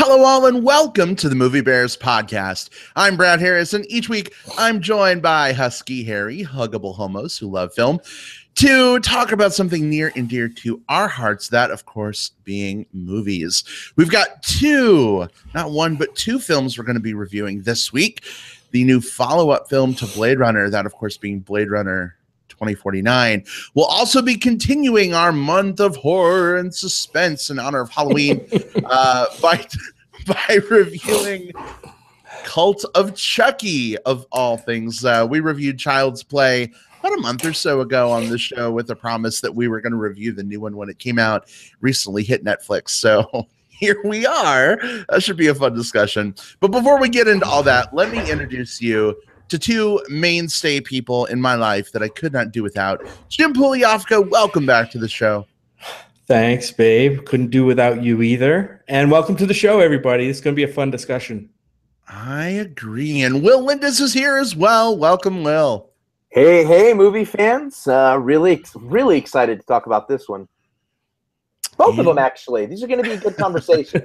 Hello, all, and welcome to the Movie Bears podcast. I'm Brad Harris, and each week I'm joined by Husky Harry, huggable homos who love film, to talk about something near and dear to our hearts, that, of course, being movies. We've got not one, but two films we're going to be reviewing this week. The new follow-up film to Blade Runner, that, of course, being Blade Runner 2049. We'll also be continuing our month of horror and suspense in honor of Halloween by reviewing Cult of Chucky, of all things. We reviewed Child's Play about a month or so ago on the show with the promise that we were going to review the new one when it came out. Recently hit Netflix, so here we are. That should be a fun discussion. But before we get into all that, let me introduce you to two mainstay people in my life that I could not do without. Jim Puliafka, welcome back to the show. Thanks, babe. Couldn't do without you either. And welcome to the show, everybody. It's going to be a fun discussion. I agree. And Will Lindis is here as well. Welcome, Will. Hey, movie fans. Really excited to talk about this one. Both of them, actually. These are going to be a good conversation.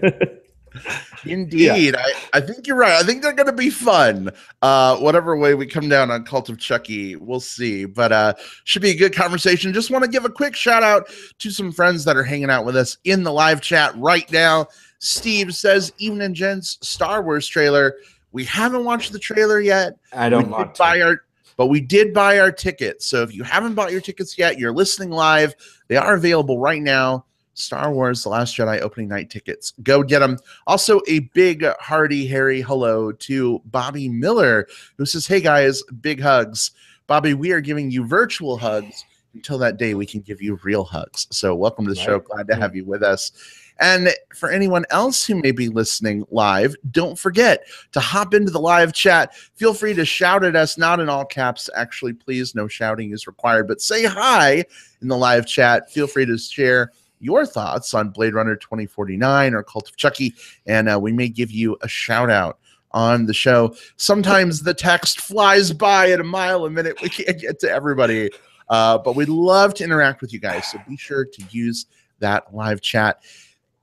Indeed. Yeah. I think you're right. I think they're going to be fun. Whatever way we come down on Cult of Chucky, we'll see. But should be a good conversation. Just want to give a quick shout out to some friends that are hanging out with us in the live chat right now. Steve says, Evening Gents, Star Wars trailer. We haven't watched the trailer yet. I don't want to. But we did buy our tickets. So if you haven't bought your tickets yet, you're listening live. They are available right now. Star Wars The Last Jedi opening night tickets. Go get them. Also, a big, hearty, hairy hello to Bobby Miller, who says, hey, guys, big hugs. Bobby, we are giving you virtual hugs. Until that day, we can give you real hugs. So welcome to the show. Glad to have you with us. And for anyone else who may be listening live, don't forget to hop into the live chat. Feel free to shout at us, not in all caps. Actually, please, no shouting is required. But say hi in the live chat. Feel free to share your thoughts on Blade Runner 2049 or Cult of Chucky, and we may give you a shout out on the show. Sometimes the text flies by at a mile a minute. We can't get to everybody, but we'd love to interact with you guys, so be sure to use that live chat.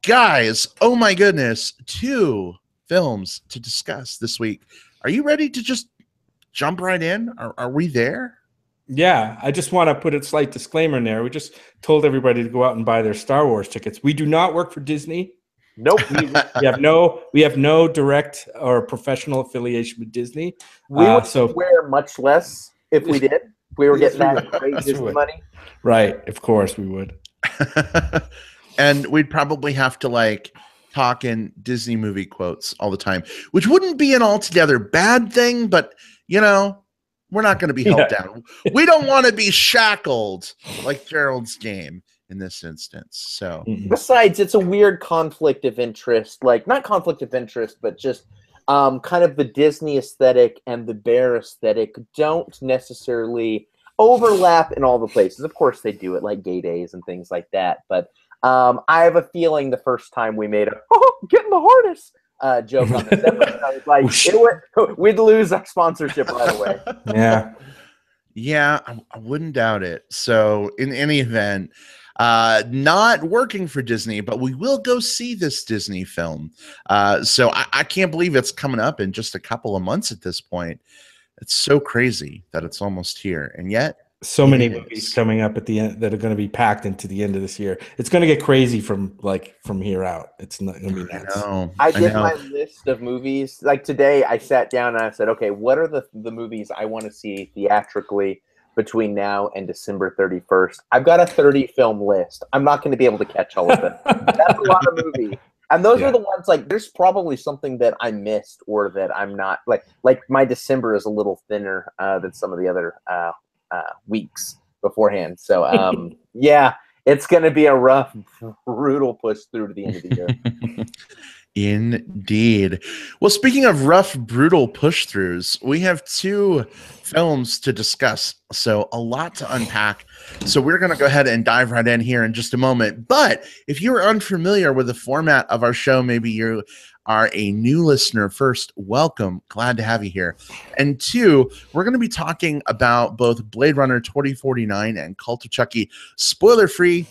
Guys, oh my goodness, two films to discuss this week. Are you ready to just jump right in? Are we there? Yeah, I just want to put a slight disclaimer in there. We just told everybody to go out and buy their Star Wars tickets. We do not work for Disney. Nope. we have no direct or professional affiliation with Disney. We would swear much less if we did. We were getting that great Disney money. Right, of course we would. And we'd probably have to talk in Disney movie quotes all the time, which wouldn't be an altogether bad thing, but we're not going to be held down. We don't want to be shackled like Gerald's Game in this instance. So, besides, it's a weird conflict of interest. Not conflict of interest, but just kind of the Disney aesthetic and the Bear aesthetic don't necessarily overlap in all the places. Of course, they do it, like gay days and things like that. But I have a feeling the first time we made get in the harness joke on this episode, we'd lose our sponsorship right away. Yeah, I wouldn't doubt it. So in any event, not working for Disney, but we will go see this Disney film. So I can't believe it's coming up in just a couple of months at this point. It's so crazy that it's almost here, and yet so many movies coming up at the end that are going to be packed into the end of this year. It's going to get crazy from here out. It's not going to be nuts. I did my list of movies. Like today, I sat down and I said, okay, what are the movies I want to see theatrically between now and December 31st? I've got a 30-film list. I'm not going to be able to catch all of them. That's a lot of movies. And those are the ones, there's probably something that I missed or that I'm not, like my December is a little thinner than some of the other weeks beforehand. So, yeah, it's going to be a rough, brutal push through to the end of the year. Indeed. Well, speaking of rough, brutal push-throughs, we have two films to discuss, so a lot to unpack. So we're going to go ahead and dive right in here in just a moment. But if you're unfamiliar with the format of our show, maybe you are a new listener, first, welcome. Glad to have you here. And two, we're going to be talking about both Blade Runner 2049 and Cult of Chucky. Spoiler-free.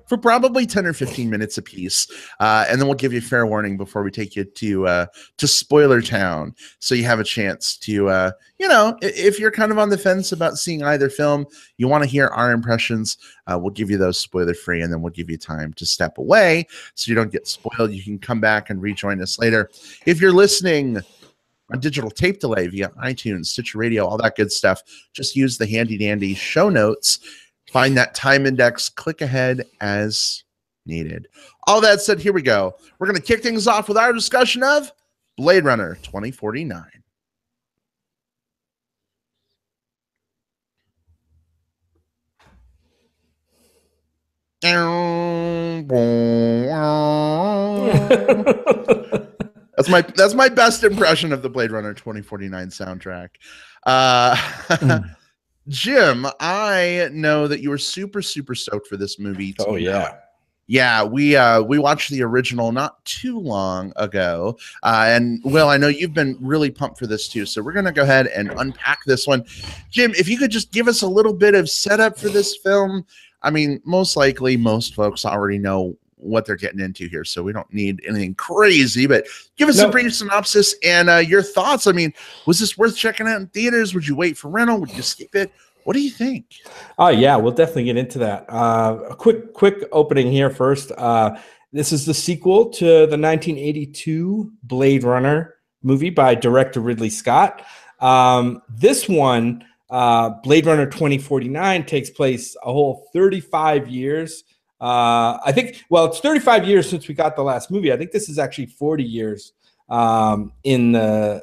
for probably 10 or 15 minutes a piece. And then we'll give you fair warning before we take you to Spoiler Town. So you have a chance to, if you're kind of on the fence about seeing either film, you want to hear our impressions, we'll give you those spoiler free, and then we'll give you time to step away so you don't get spoiled. You can come back and rejoin us later. If you're listening on digital tape delay via iTunes, Stitcher Radio, all that good stuff, just use the handy dandy show notes. Find that time index, click ahead as needed. All that said, here we go. We're going to kick things off with our discussion of Blade Runner 2049. That's my best impression of the Blade Runner 2049 soundtrack. Jim, I know that you were super stoked for this movie. Oh yeah. Yeah, we watched the original not too long ago, and Will, I know you've been really pumped for this too. So we're gonna go ahead and unpack this one. Jim, if you could just give us a little bit of setup for this film. I mean, most likely, most folks already know what they're getting into here, so we don't need anything crazy. But give us a brief synopsis and your thoughts. I mean, was this worth checking out in theaters? Would you wait for rental? Would you skip it? What do you think? Oh yeah, we'll definitely get into that. A quick opening here first. This is the sequel to the 1982 Blade Runner movie by director Ridley Scott. This one, Blade Runner 2049, takes place a whole 35 years. I think, well, it's 35 years since we got the last movie. I think this is actually 40 years in the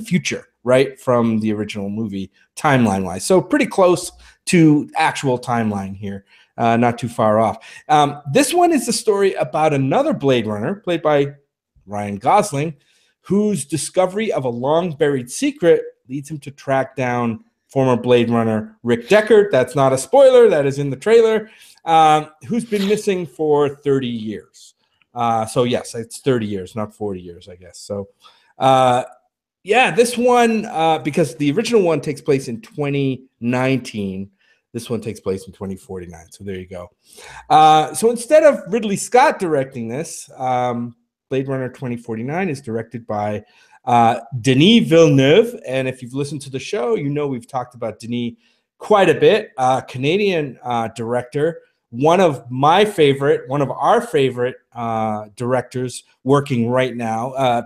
future, right, from the original movie, timeline wise. So pretty close to actual timeline here, not too far off. This one is the story about another Blade Runner played by Ryan Gosling, whose discovery of a long buried secret leads him to track down former Blade Runner Rick Deckard. That's not a spoiler, that is in the trailer, who's been missing for 30 years. So yes, it's 30 years, not 40 years, I guess. So yeah, this one, because the original one takes place in 2019, this one takes place in 2049. So there you go. So instead of Ridley Scott directing this, Blade Runner 2049 is directed by Denis Villeneuve. And if you've listened to the show, you know we've talked about Denis quite a bit. Canadian director, one of our favorite directors working right now.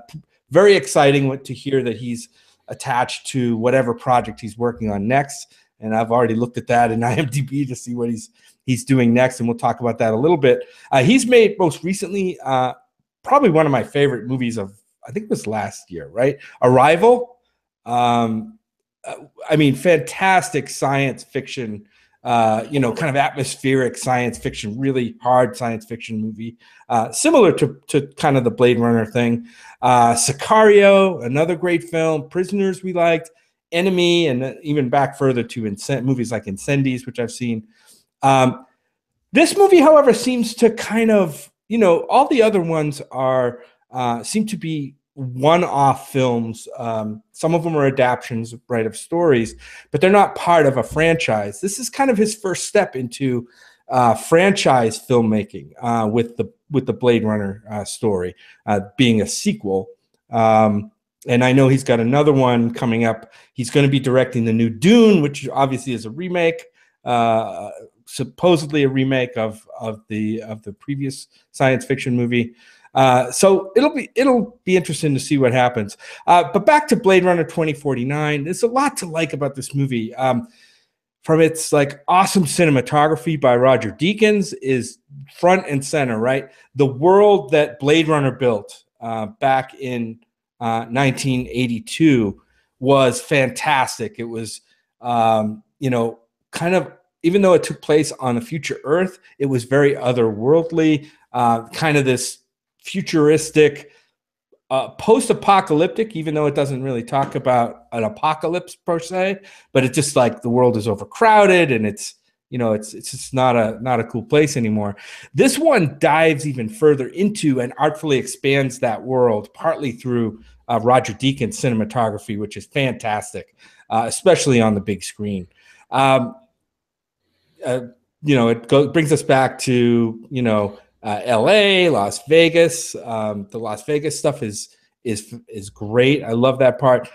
Very exciting to hear that he's attached to whatever project he's working on next. And I've already looked at that in IMDb to see what he's doing next, and we'll talk about that a little bit. He's made most recently probably one of my favorite movies of, I think it was last year, right? Arrival. I mean, fantastic science fiction, kind of atmospheric science fiction, really hard science fiction movie, similar to kind of the Blade Runner thing. Sicario, another great film. Prisoners we liked. Enemy, and even back further to movies like Incendies, which I've seen. This movie, however, seems to kind of, all the other ones are seem to be one-off films. Some of them are adaptions, right, of stories, but they're not part of a franchise. This is kind of his first step into franchise filmmaking with the Blade Runner story being a sequel. And I know he's got another one coming up. He's going to be directing the new Dune, which obviously is a remake, supposedly a remake of the previous science fiction movie. So it'll be interesting to see what happens. But back to Blade Runner 2049, there's a lot to like about this movie. From its like awesome cinematography by Roger Deakins is front and center, right? The world that Blade Runner built back in 1982 was fantastic. It was, kind of, even though it took place on a future Earth, it was very otherworldly, kind of this futuristic, post-apocalyptic, even though it doesn't really talk about an apocalypse per se, but it's just like the world is overcrowded and it's just not a cool place anymore. This one dives even further into and artfully expands that world, partly through Roger Deakins' cinematography, which is fantastic, especially on the big screen. brings us back to, LA, Las Vegas. The Las Vegas stuff is great. I love that part.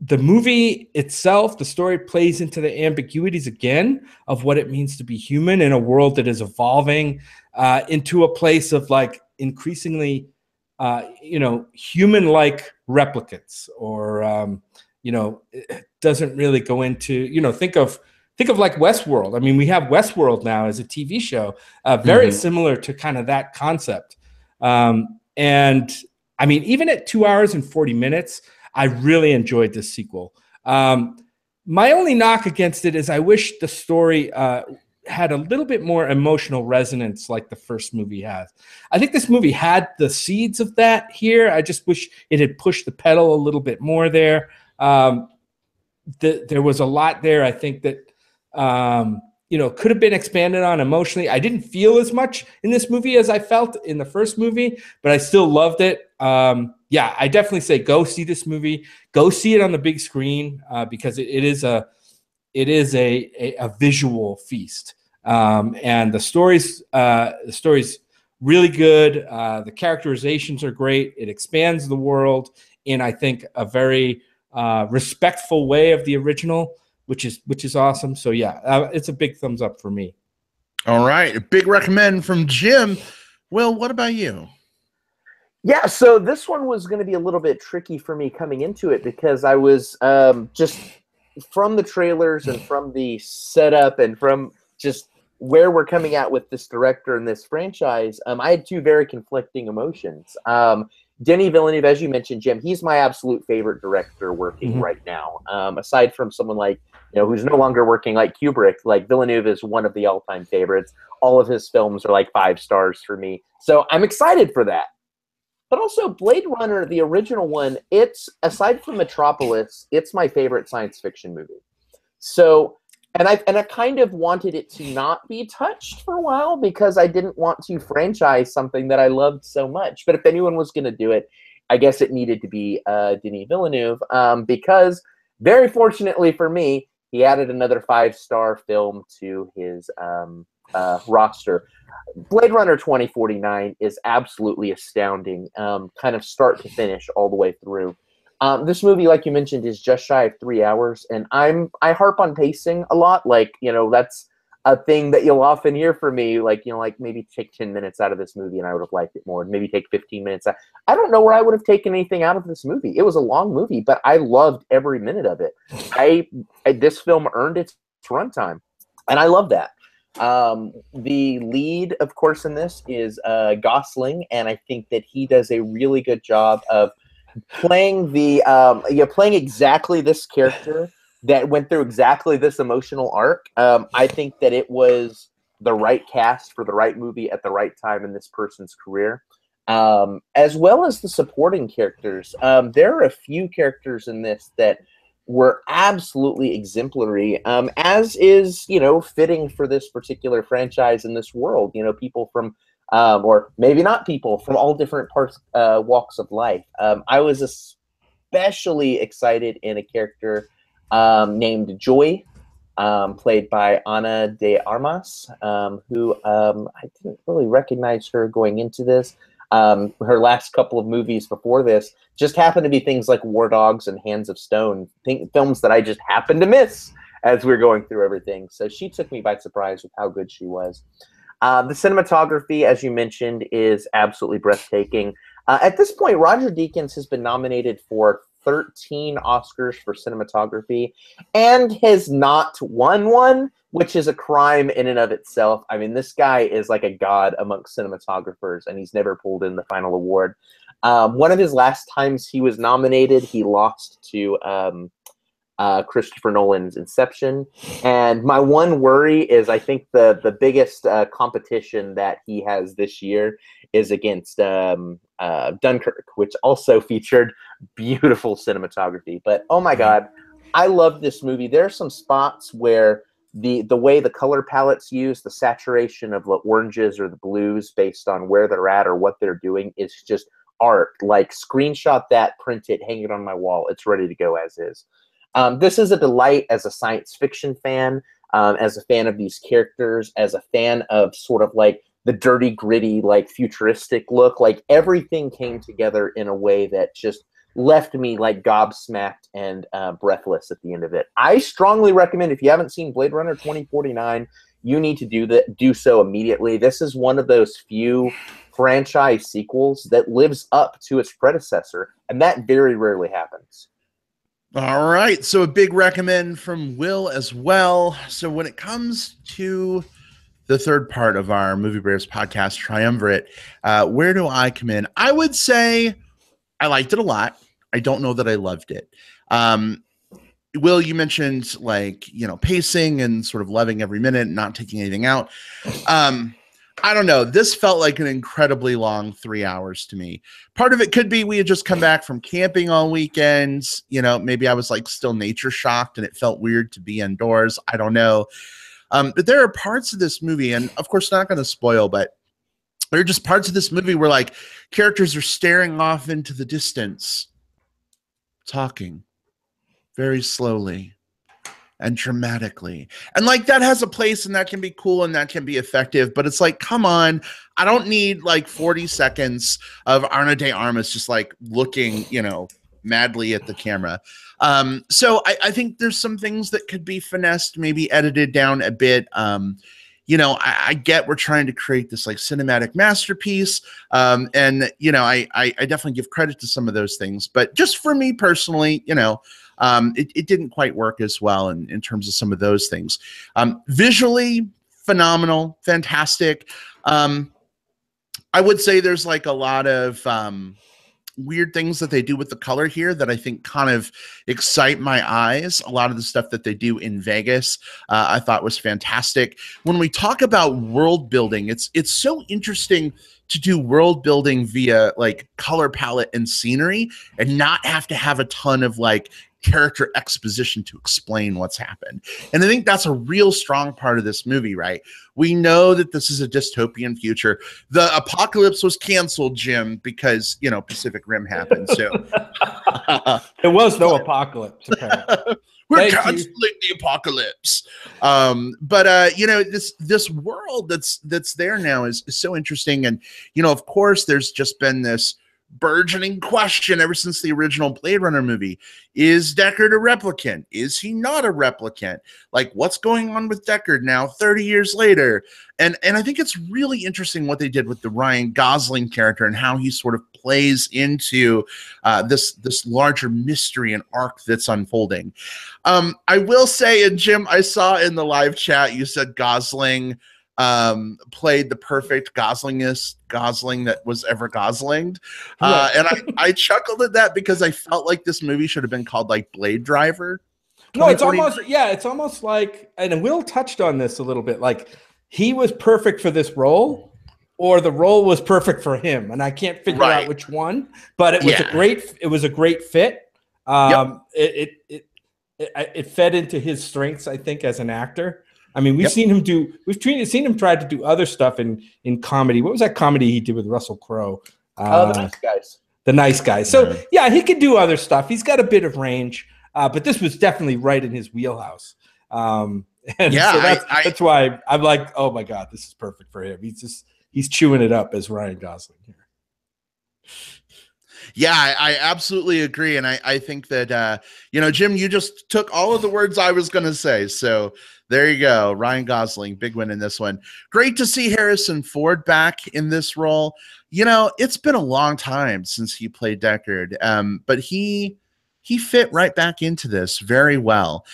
The movie itself, the story plays into the ambiguities again of what it means to be human in a world that is evolving into a place of like increasingly, human-like replicants, or it doesn't really go into, think of like Westworld. I mean, we have Westworld now as a TV show, very similar to kind of that concept. And I mean, even at 2 hours and 40 minutes, I really enjoyed this sequel. My only knock against it is I wish the story had a little bit more emotional resonance like the first movie has. I think this movie had the seeds of that here. I just wish it had pushed the pedal a little bit more there. There was a lot there, I think, that could have been expanded on emotionally. I didn't feel as much in this movie as I felt in the first movie, but I still loved it. Yeah, I definitely say go see this movie. Go see it on the big screen because it is a visual feast. And the story's really good. The characterizations are great. It expands the world in, I think, a very respectful way of the original, which is awesome. So yeah, it's a big thumbs up for me. All right, a big recommend from Jim. Will, what about you? Yeah, so this one was going to be a little bit tricky for me coming into it because I was just from the trailers and from the setup and from just where we're coming at with this director and this franchise, I had two very conflicting emotions. Denis Villeneuve, as you mentioned, Jim, he's my absolute favorite director working right now. Aside from someone like, who's no longer working like Kubrick, like Villeneuve is one of the all-time favorites. All of his films are like 5 stars for me. So I'm excited for that. But also Blade Runner, the original one, it's, aside from Metropolis, it's my favorite science fiction movie. So, and I kind of wanted it to not be touched for a while because I didn't want to franchise something that I loved so much. But if anyone was going to do it, I guess it needed to be Denis Villeneuve because, very fortunately for me, he added another 5-star film to his roster. Blade Runner 2049 is absolutely astounding, kind of start to finish all the way through. This movie, like you mentioned, is just shy of 3 hours, and I harp on pacing a lot. Like, that's a thing that you'll often hear from me. Like, like maybe take 10 minutes out of this movie and I would have liked it more, and maybe take 15 minutes out. I don't know where I would have taken anything out of this movie. It was a long movie, but I loved every minute of it. This film earned its runtime, and I love that. The lead, of course, in this is Gosling, and I think that he does a really good job of playing playing exactly this character that went through exactly this emotional arc. I think that it was the right cast for the right movie at the right time in this person's career, as well as the supporting characters. There are a few characters in this that were absolutely exemplary, as is, fitting for this particular franchise in this world. People from, or maybe not people, from all different walks of life. I was especially excited in a character named Joy, played by Ana de Armas, who I didn't really recognize her going into this. Her last couple of movies before this just happened to be things like War Dogs and Hands of Stone, films that I just happened to miss as we were going through everything. So she took me by surprise with how good she was. The cinematography, as you mentioned, is absolutely breathtaking. At this point, Roger Deakins has been nominated for 13 Oscars for cinematography and has not won one, which is a crime in and of itself. I mean, this guy is like a god amongst cinematographers, and he's never pulled in the final award. One of his last times he was nominated, he lost to Christopher Nolan's Inception. And my one worry is I think the biggest competition that he has this year is against Dunkirk, which also featured beautiful cinematography. But oh my God, I love this movie. There are some spots where the way the color palette's used, the saturation of the oranges or the blues based on where they're at or what they're doing is just art. Like, screenshot that, print it, hang it on my wall. It's ready to go as is. This is a delight as a science fiction fan. as a fan of these characters, as a fan of sort of like the dirty, gritty, like futuristic look. Like everything came together in a way that just left me like gobsmacked and breathless at the end of it. I strongly recommend, if you haven't seen Blade Runner 2049, you need to do so immediately. This is one of those few franchise sequels that lives up to its predecessor, and that very rarely happens. All right, so a big recommend from Will as well. So when it comes to the third part of our Movie Bears podcast triumvirate, where do I come in? I would say I liked it a lot. I don't know that I loved it. Will, you mentioned like, you know, pacing and sort of loving every minute and not taking anything out. I don't know. This felt like an incredibly long 3 hours to me. Part of it could be we had just come back from camping all weekends. You know, maybe I was like still nature shocked and it felt weird to be indoors. I don't know. But there are parts of this movie, and of course not going to spoil, but there are just parts of this movie where like characters are staring off into the distance, talking very slowly and dramatically. And like that has a place and that can be cool and that can be effective, but it's like, come on, I don't need like 40 seconds of Ana de Armas just like looking, you know, madly at the camera. So I think there's some things that could be finessed, maybe edited down a bit. You know, I get we're trying to create this like cinematic masterpiece. And, you know, I definitely give credit to some of those things, but just for me personally, you know, it didn't quite work as well in terms of some of those things. Visually, phenomenal, fantastic. I would say there's like a lot of weird things that they do with the color here that I think kind of excite my eyes. A lot of the stuff that they do in Vegas, I thought was fantastic. When we talk about world building, it's so interesting to do world building via like color palette and scenery and not have to have a ton of like character exposition to explain what's happened. And I think that's a real strong part of this movie, right? We know that this is a dystopian future. The apocalypse was canceled, Jim, because, you know, Pacific Rim happened. So there was no apocalypse, apparently. We're canceling the apocalypse. But you know, this world that's there now is so interesting. And, you know, of course, there's just been this burgeoning question ever since the original Blade Runner movie. Is Deckard a replicant? Is he not a replicant? Like, what's going on with Deckard now 30 years later? And I think it's really interesting what they did with the Ryan Gosling character and how he sort of plays into this larger mystery and arc that's unfolding. I will say, and Jim, I saw in the live chat you said Gosling played the perfect Goslingest Gosling that was ever Goslinged. And I chuckled at that because I felt like this movie should have been called like Blade Driver. No, it's almost like, and Will touched on this a little bit, like he was perfect for this role or the role was perfect for him. And I can't figure out which one, but it was a great fit. It fed into his strengths, I think, as an actor. I mean, we've seen him try to do other stuff in comedy. What was that comedy he did with Russell Crowe? The Nice Guys. The Nice Guys. So yeah, he could do other stuff. He's got a bit of range, but this was definitely right in his wheelhouse. And so that's why I'm like, oh my God, this is perfect for him. He's chewing it up as Ryan Gosling here. Yeah, I absolutely agree. And I think that, you know, Jim, you just took all of the words I was going to say. So there you go. Ryan Gosling, big win in this one. Great to see Harrison Ford back in this role. You know, it's been a long time since he played Deckard, but he fit right back into this very well.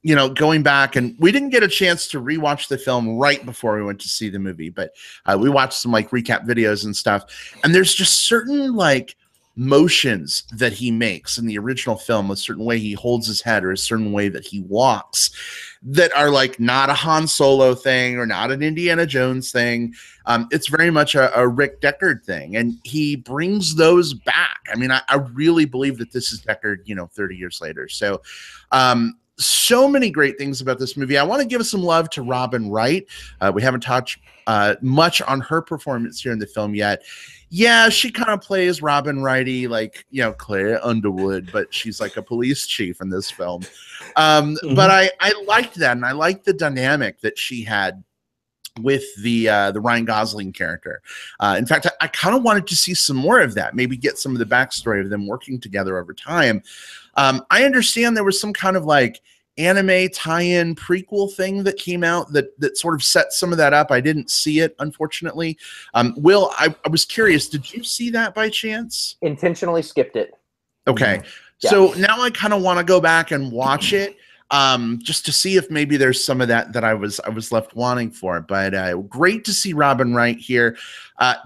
You know, going back, and we didn't get a chance to rewatch the film right before we went to see the movie, but we watched some like recap videos and stuff. And there's just certain like motions that he makes in the original film, a certain way he holds his head or a certain way that he walks that are like not a Han Solo thing or not an Indiana Jones thing. It's very much a Rick Deckard thing. And he brings those back. I mean, I really believe that this is Deckard, you know, 30 years later. So So many great things about this movie. I want to give some love to Robin Wright. We haven't touched much on her performance here in the film yet. Yeah, she kind of plays Robin Wrighty, like, you know, Claire Underwood, but she's like a police chief in this film. But I liked that, and I liked the dynamic that she had with the Ryan Gosling character. In fact, I kind of wanted to see some more of that, maybe get some of the backstory of them working together over time. I understand there was some kind of like anime tie-in prequel thing that came out that sort of set some of that up. I didn't see it, unfortunately. Will, I was curious, did you see that by chance? Intentionally skipped it. Okay. Yeah. So now I kind of want to go back and watch it, just to see if maybe there's some of that I was left wanting for. But great to see Robin Wright here.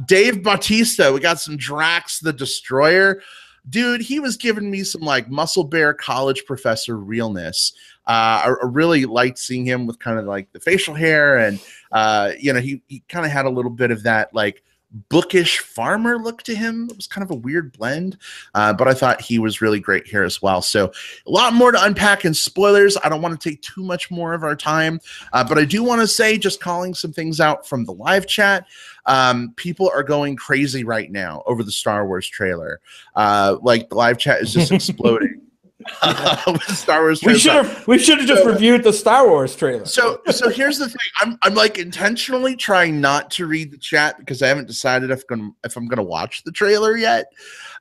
Dave Bautista, we got some Drax the Destroyer. Dude, he was giving me some like Muscle Bear college professor realness. I really liked seeing him with kind of like the facial hair, and you know, he kind of had a little bit of that like bookish farmer look to him. It was kind of a weird blend, but I thought he was really great here as well. So a lot more to unpack in spoilers. I don't want to take too much more of our time, but I do want to say, just calling some things out from the live chat, people are going crazy right now over the Star Wars trailer. Like the live chat is just exploding. With Star Wars trailer. We should have just reviewed the Star Wars trailer. So here's the thing. I'm like intentionally trying not to read the chat because I haven't decided if I'm gonna watch the trailer yet.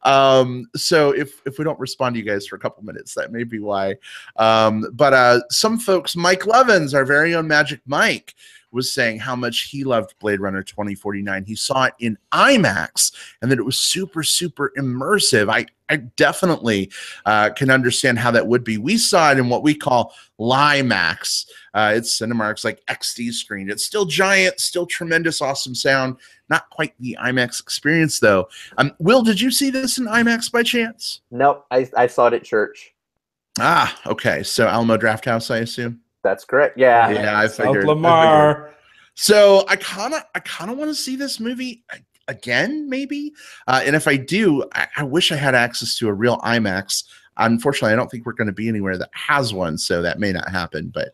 So if we don't respond to you guys for a couple minutes, that may be why. But some folks, Mike Levins, our very own Magic Mike, was saying how much he loved Blade Runner 2049. He saw it in IMAX and that it was super, super immersive. I definitely can understand how that would be. We saw it in what we call LIMAX. It's Cinemark's like XD screen. It's still giant, still tremendous, awesome sound. Not quite the IMAX experience though. Will, did you see this in IMAX by chance? Nope, I saw it at church. Ah, okay. So Alamo Drafthouse, I assume. That's correct. Yeah. Yeah, I figured. South Lamar. So I kind of want to see this movie again, maybe. And if I do, I wish I had access to a real IMAX. Unfortunately, I don't think we're going to be anywhere that has one, so that may not happen. But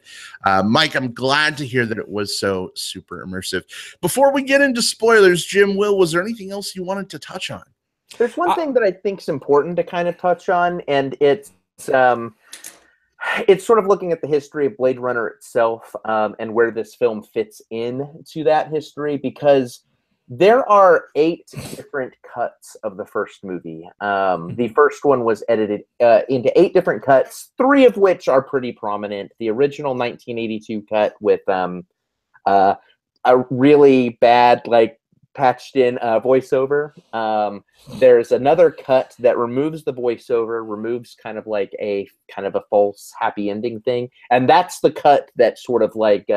Mike, I'm glad to hear that it was so super immersive. Before we get into spoilers, Jim, Will, was there anything else you wanted to touch on? There's one thing that I think is important to kind of touch on, and it's sort of looking at the history of Blade Runner itself, and where this film fits into that history, because there are 8 different cuts of the first movie. The first one was edited into 8 different cuts, 3 of which are pretty prominent. The original 1982 cut with a really bad, like, patched in voiceover. There's another cut that removes the voiceover, removes kind of a false happy ending thing, and that's the cut that sort of like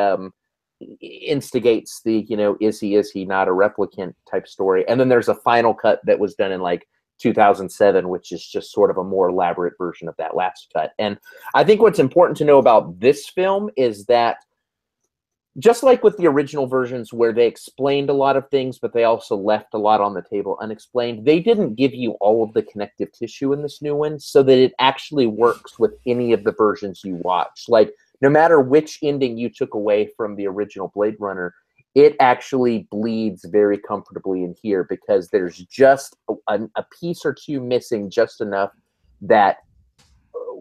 instigates the, you know, is he not a replicant type story. And then there's a final cut that was done in like 2007, which is just sort of a more elaborate version of that last cut. And I think what's important to know about this film is that, just like with the original versions where they explained a lot of things, but they also left a lot on the table unexplained, they didn't give you all of the connective tissue in this new one so that it actually works with any of the versions you watch. Like, no matter which ending you took away from the original Blade Runner, it actually bleeds very comfortably in here because there's just a piece or two missing, just enough that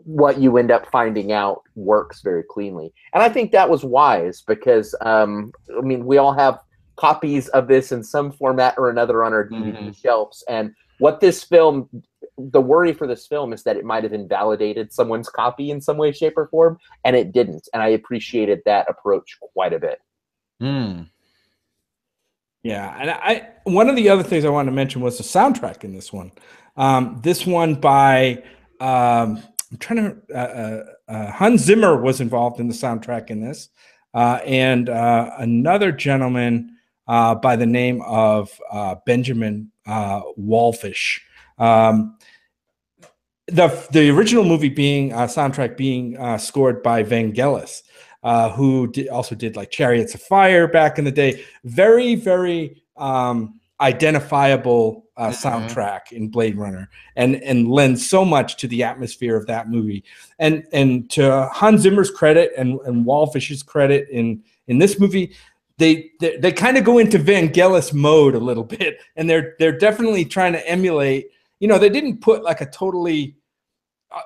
what you end up finding out works very cleanly. And I think that was wise because, I mean, we all have copies of this in some format or another on our DVD shelves. And what this film, the worry for this film is that it might have invalidated someone's copy in some way, shape, or form, and it didn't. And I appreciated that approach quite a bit. Yeah, and one of the other things I wanted to mention was the soundtrack in this one. This one by I'm trying to. Hans Zimmer was involved in the soundtrack in this, and another gentleman by the name of Benjamin Wallfish. The original movie being soundtrack being scored by Vangelis, who also did like Chariots of Fire back in the day. Very, very identifiable soundtrack in Blade Runner, and lends so much to the atmosphere of that movie. And to Hans Zimmer's credit and Wallfish's credit in this movie, they kind of go into Vangelis mode a little bit, and they're definitely trying to emulate. You know, they didn't put like a totally,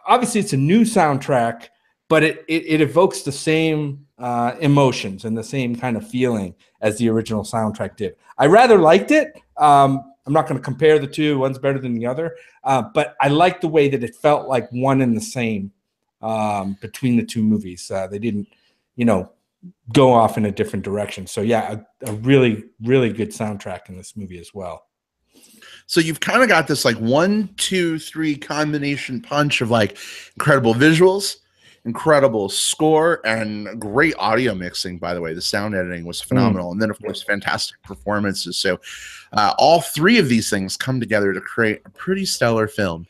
obviously it's a new soundtrack, but it evokes the same emotions and the same kind of feeling as the original soundtrack did. I rather liked it. I'm not going to compare the two. One's better than the other. But I liked the way that it felt like one and the same between the two movies. They didn't, you know, go off in a different direction. So yeah, a really, really good soundtrack in this movie as well. So you've kind of got this like 1, 2, 3 combination punch of like incredible visuals, incredible score, and great audio mixing. By the way, the sound editing was phenomenal. And then of course, fantastic performances. So all three of these things come together to create a pretty stellar film.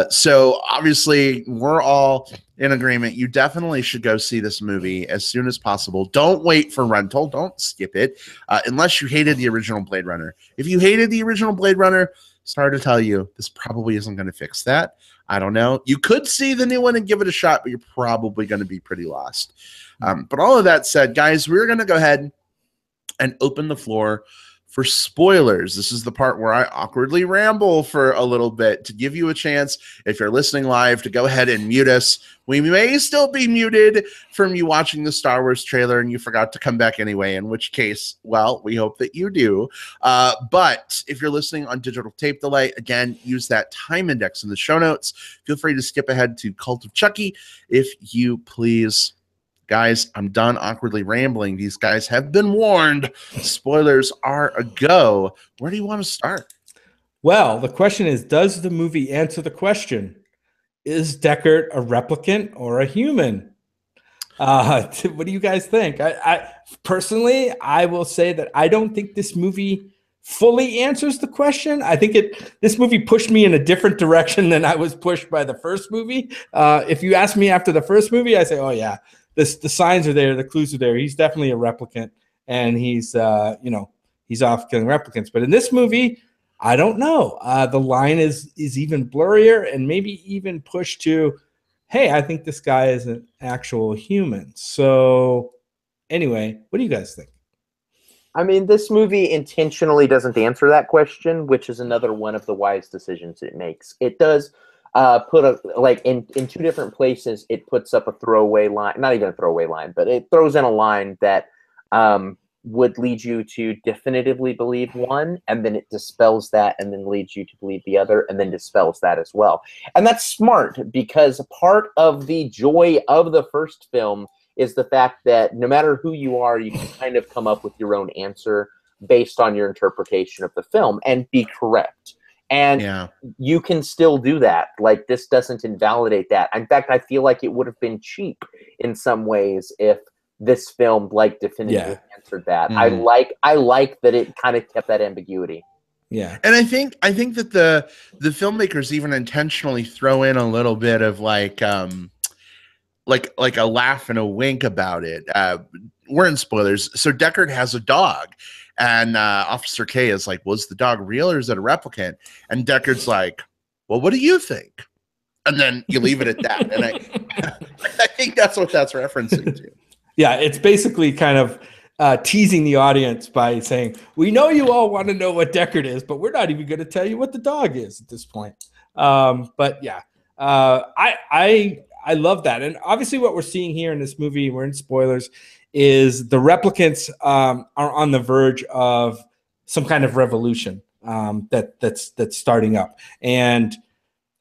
So obviously we're all in agreement. You definitely should go see this movie as soon as possible. Don't wait for rental. Don't skip it unless you hated the original Blade Runner. If you hated the original Blade Runner, sorry to tell you, this probably isn't going to fix that. I don't know. You could see the new one and give it a shot, but you're probably going to be pretty lost. But all of that said, guys, we're going to go ahead and open the floor for spoilers. This is the part where I awkwardly ramble for a little bit to give you a chance, if you're listening live, to go ahead and mute us. We may still be muted from you watching the Star Wars trailer and you forgot to come back anyway, in which case, well, we hope that you do. But if you're listening on digital tape delay, again, use that time index in the show notes. Feel free to skip ahead to Cult of Chucky if you please. Guys, I'm done awkwardly rambling. These guys have been warned. Spoilers are a go. Where do you want to start? Well, the question is, does the movie answer the question? Is Deckard a replicant or a human? What do you guys think? I personally, I will say that I don't think this movie fully answers the question. I think this movie pushed me in a different direction than I was pushed by the first movie. If you ask me after the first movie, I say, oh yeah, the signs are there, the clues are there. He's definitely a replicant, and he's he's off killing replicants. But in this movie, I don't know. The line is even blurrier, and maybe even pushed to, hey, I think this guy is an actual human. So anyway, what do you guys think? I mean, this movie intentionally doesn't answer that question, which is another one of the wise decisions it makes. It does put in two different places. It puts up a throwaway line, not even a throwaway line, but it throws in a line that would lead you to definitively believe one, and then it dispels that, and then leads you to believe the other, and then dispels that as well. And that's smart, because part of the joy of the first film is the fact that no matter who you are, you can kind of come up with your own answer based on your interpretation of the film and be correct. And you can still do that. Like, this doesn't invalidate that. In fact, I feel like it would have been cheap in some ways if this film definitively answered that. I like that it kind of kept that ambiguity. Yeah. And I think that the filmmakers even intentionally throw in a little bit of like a laugh and a wink about it. We're in spoilers. So Deckard has a dog. And Officer K is like, was the dog real or is it a replicant? And Deckard's like, well, what do you think? And then you leave it at that. And I think that's what that's referencing to. Yeah, it's basically kind of teasing the audience by saying, we know you all want to know what Deckard is, but we're not even going to tell you what the dog is at this point. But yeah, I love that. And obviously what we're seeing here in this movie, we're in spoilers, is the replicants are on the verge of some kind of revolution that's starting up. And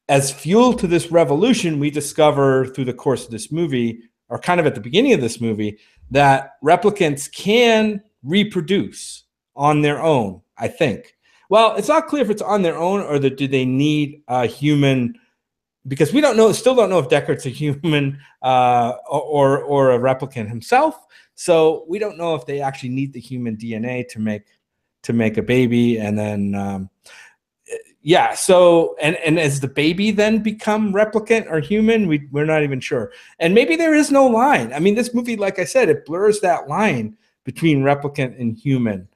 as fuel to this revolution, we discover through the course of this movie, or kind of at the beginning of this movie, that replicants can reproduce on their own, I think. Well, it's not clear if it's on their own or do they need a human, because we still don't know if Deckard's a human or a replicant himself. So we don't know if they actually need the human DNA to make a baby. And then, so, and as the baby then become replicant or human, we're not even sure. And maybe there is no line. I mean, this movie, like I said, it blurs that line between replicant and human.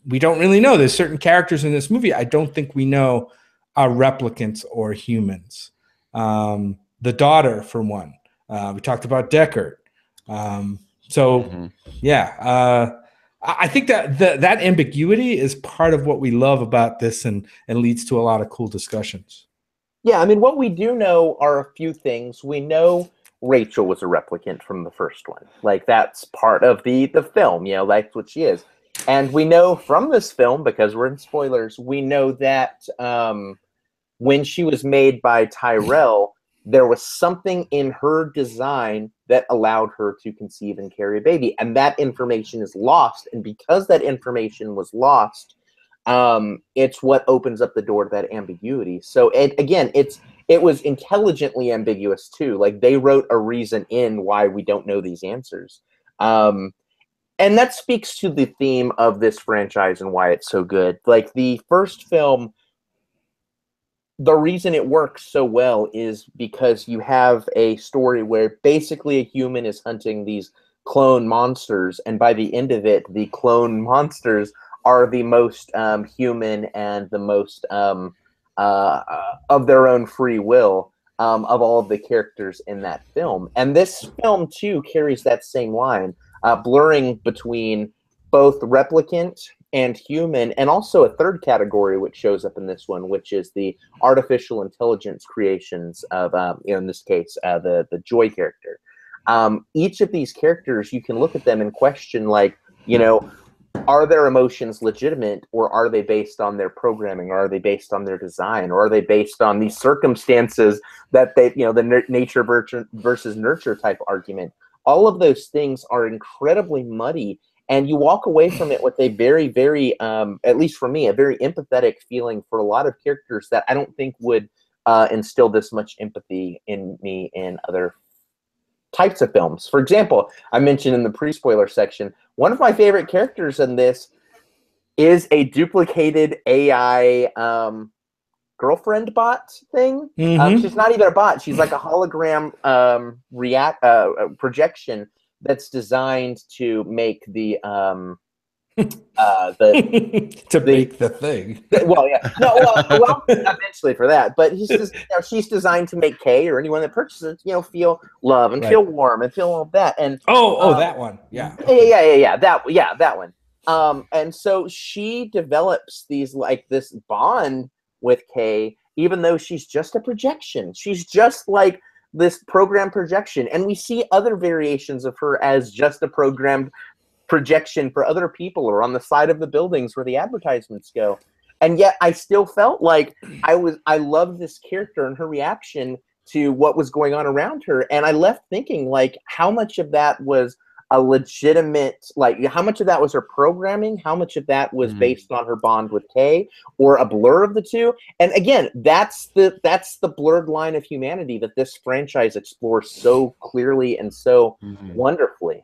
we don't really know. There's certain characters in this movie I don't think we know are replicants or humans. The daughter, for one. We talked about Deckard. Yeah. I think that ambiguity is part of what we love about this and leads to a lot of cool discussions. Yeah, I mean, what we do know are a few things. We know Rachel was a replicant from the first one. Like, that's part of the film, you know, that's what she is. And we know from this film, because we're in spoilers, we know that when she was made by Tyrell, there was something in her design that allowed her to conceive and carry a baby. And that information is lost. And because that information was lost, it's what opens up the door to that ambiguity. So it was intelligently ambiguous too. Like, they wrote a reason in why we don't know these answers. And that speaks to the theme of this franchise and why it's so good. Like, the first film, the reason it works so well is because you have a story where basically a human is hunting these clone monsters, and by the end of it, the clone monsters are the most human and the most of their own free will of all of the characters in that film. And this film, too, carries that same line, blurring between both replicant and human, and also a third category which shows up in this one, which is the artificial intelligence creations of, in this case, the Joy character. Each of these characters, you can look at them and question, like, are their emotions legitimate, or are they based on their programming, or are they based on their design, or are they based on these circumstances that they, the nature versus nurture type argument? All of those things are incredibly muddy, and you walk away from it with a very, very, at least for me, a very empathetic feeling for a lot of characters that I don't think would instill this much empathy in me in other types of films. For example, I mentioned in the pre-spoiler section, one of my favorite characters in this is a duplicated AI girlfriend bot thing. Mm-hmm. She's not even a bot. She's like a hologram projection that's designed to make the make the thing. Well, yeah, no, well, eventually for that, but she's designed to make Kay or anyone that purchases, feel love and feel warm and feel all that. And that one, yeah, that one. And so she develops this bond with Kay, even though she's just a projection. She's just like this program projection, and we see other variations of her as just a programmed projection for other people, or on the side of the buildings where the advertisements go. And yet I still felt like I loved this character and her reaction to what was going on around her, and I left thinking, like, how much of that was a legitimate, like, how much of that was her programming, how much of that was based on her bond with Kay, or a blur of the two. And again, that's the blurred line of humanity that this franchise explores so clearly and so wonderfully.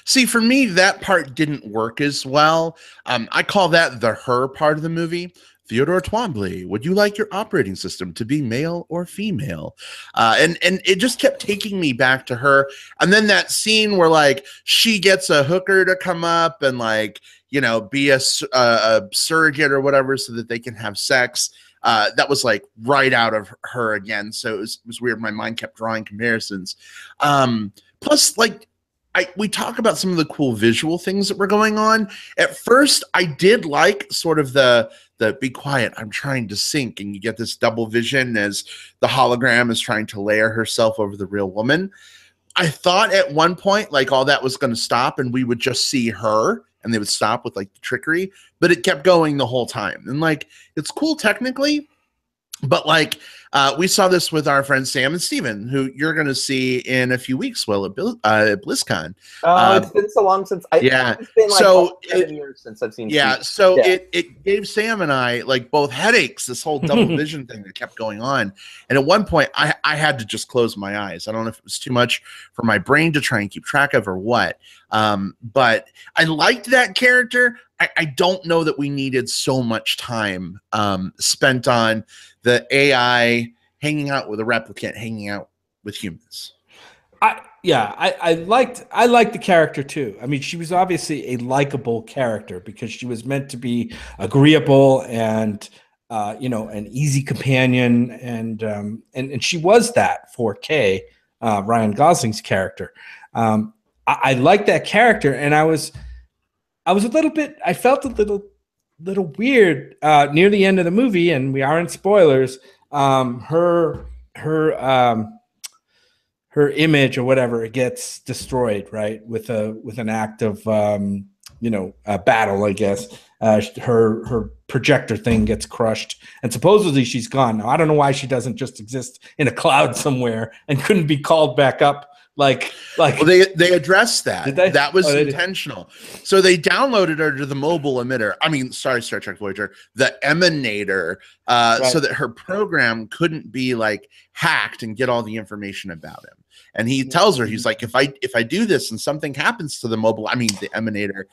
See, for me, that part didn't work as well. I call that the her part of the movie. Theodore Twombly, would you like your operating system to be male or female? And it just kept taking me back to her. And then that scene where, like, she gets a hooker to come up and, like, be a surrogate or whatever so that they can have sex. That was, like, right out of her again. So it was weird. My mind kept drawing comparisons. Plus, like, we talk about some of the cool visual things that were going on. At first, I did like sort of the be quiet, I'm trying to sync, and you get this double vision as the hologram is trying to layer herself over the real woman. I thought at one point, like, all that was going to stop and we would just see her and they would stop with, like, the trickery, but it kept going the whole time. And, like, it's cool technically, but, like, we saw this with our friends Sam and Steven, who you're going to see in a few weeks, Will, at BlizzCon. It's been so long since it's been like 7 years since I've seen. Yeah, so it gave Sam and I, like, both headaches, this whole double vision thing that kept going on. And at one point, I had to just close my eyes. I don't know if it was too much for my brain to try and keep track of or what. But I liked that character. I don't know that we needed so much time spent on the AI hanging out with a replicant, hanging out with humans. I liked the character too. I mean, she was obviously a likable character because she was meant to be agreeable and an easy companion, and she was that for Kay, Ryan Gosling's character. I liked that character, and I felt a little weird near the end of the movie, and we are in spoilers. Her image or whatever gets destroyed, right? With an act of a battle, I guess. Her projector thing gets crushed, and supposedly she's gone. Now I don't know why she doesn't just exist in a cloud somewhere and couldn't be called back up. Well, they addressed that. Did they? That was intentional. So they downloaded her to the mobile emitter. I mean, sorry, Star Trek Voyager, the emanator, Right. so that her program couldn't be like hacked and get all the information about him. And he tells her, he's like, if I do this and something happens to the emanator,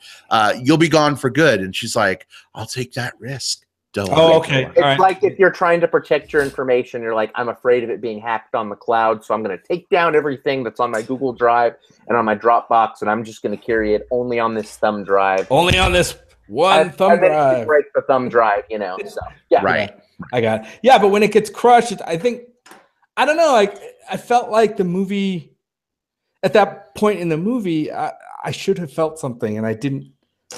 you'll be gone for good. And she's like, I'll take that risk. Oh, okay. It's like if you're trying to protect your information, you're like, I'm afraid of it being hacked on the cloud, so I'm going to take down everything that's on my Google Drive and on my Dropbox, and I'm just going to carry it only on this thumb drive. Only on this one thumb drive. Break the thumb drive, So yeah, right. I got it. Yeah, but when it gets crushed, I don't know. I felt like the movie at that point in the movie, I should have felt something, and I didn't.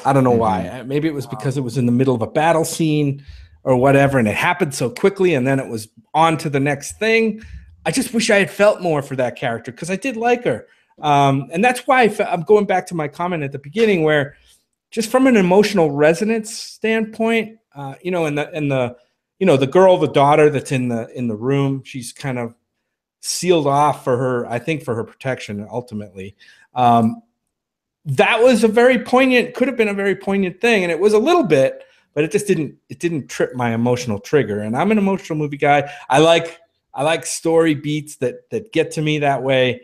I don't know why. Maybe it was because it was in the middle of a battle scene or whatever, and it happened so quickly, and then it was on to the next thing. I just wish I had felt more for that character because I did like her. And that's why I'm going back to my comment at the beginning where just from an emotional resonance standpoint, and the girl, the daughter that's in the room, she's kind of sealed off for her protection ultimately. That was could have been a very poignant thing. And it was a little bit, but it just didn't trip my emotional trigger. And I'm an emotional movie guy. I like story beats that get to me that way.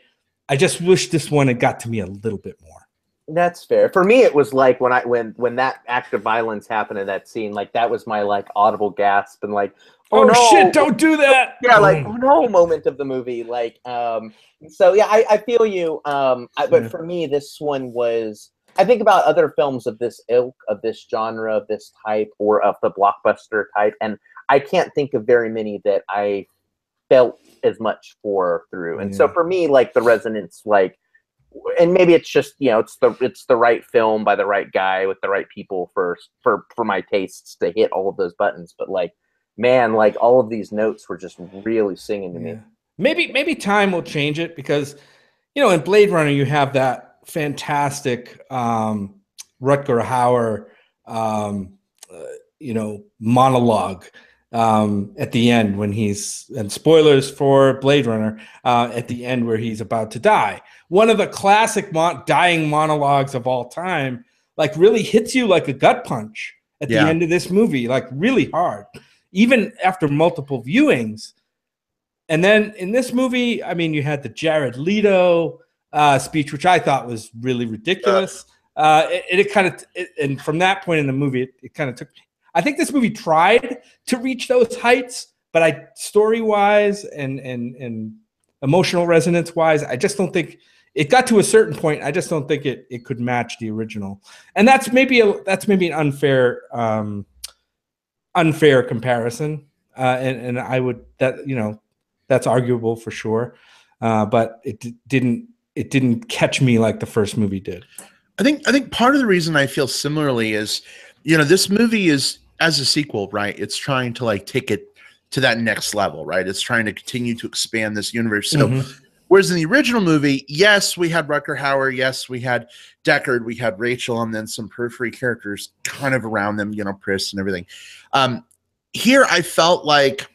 I just wish this one had got to me a little bit more. That's fair. For me, it was like when that act of violence happened in that scene, like that was my like audible gasp and like, oh no, shit, don't do that. Yeah, like oh no moment of the movie. Like so yeah, I feel you. But for me, this one was I think about other films of this ilk, of this genre, of this type, or of the blockbuster type, and I can't think of very many that I felt as much through. And so for me, like the resonance, like, and maybe it's just it's the right film by the right guy with the right people for my tastes to hit all of those buttons. But like, man, like all of these notes were just really singing to me. Maybe time will change it because in Blade Runner you have that fantastic Rutger Hauer monologue at the end when and spoilers for Blade Runner at the end where he's about to die. One of the classic dying monologues of all time, like really hits you like a gut punch at the end of this movie, like really hard, even after multiple viewings. And then in this movie, I mean, you had the Jared Leto speech, which I thought was really ridiculous. And from that point in the movie, it kind of took. I think this movie tried to reach those heights, but story-wise and emotional resonance-wise, I just don't think it got to a certain point. I just don't think it could match the original, and that's maybe an unfair comparison. And I would that's arguable for sure, but it didn't catch me like the first movie did. I think part of the reason I feel similarly is, this movie is, as a sequel, right? It's trying to like take it to that next level, right? It's trying to continue to expand this universe. So, whereas in the original movie, yes, we had Rutger Hauer, yes, we had Deckard, we had Rachel, and then some periphery characters kind of around them, Pris and everything. Here, I felt like,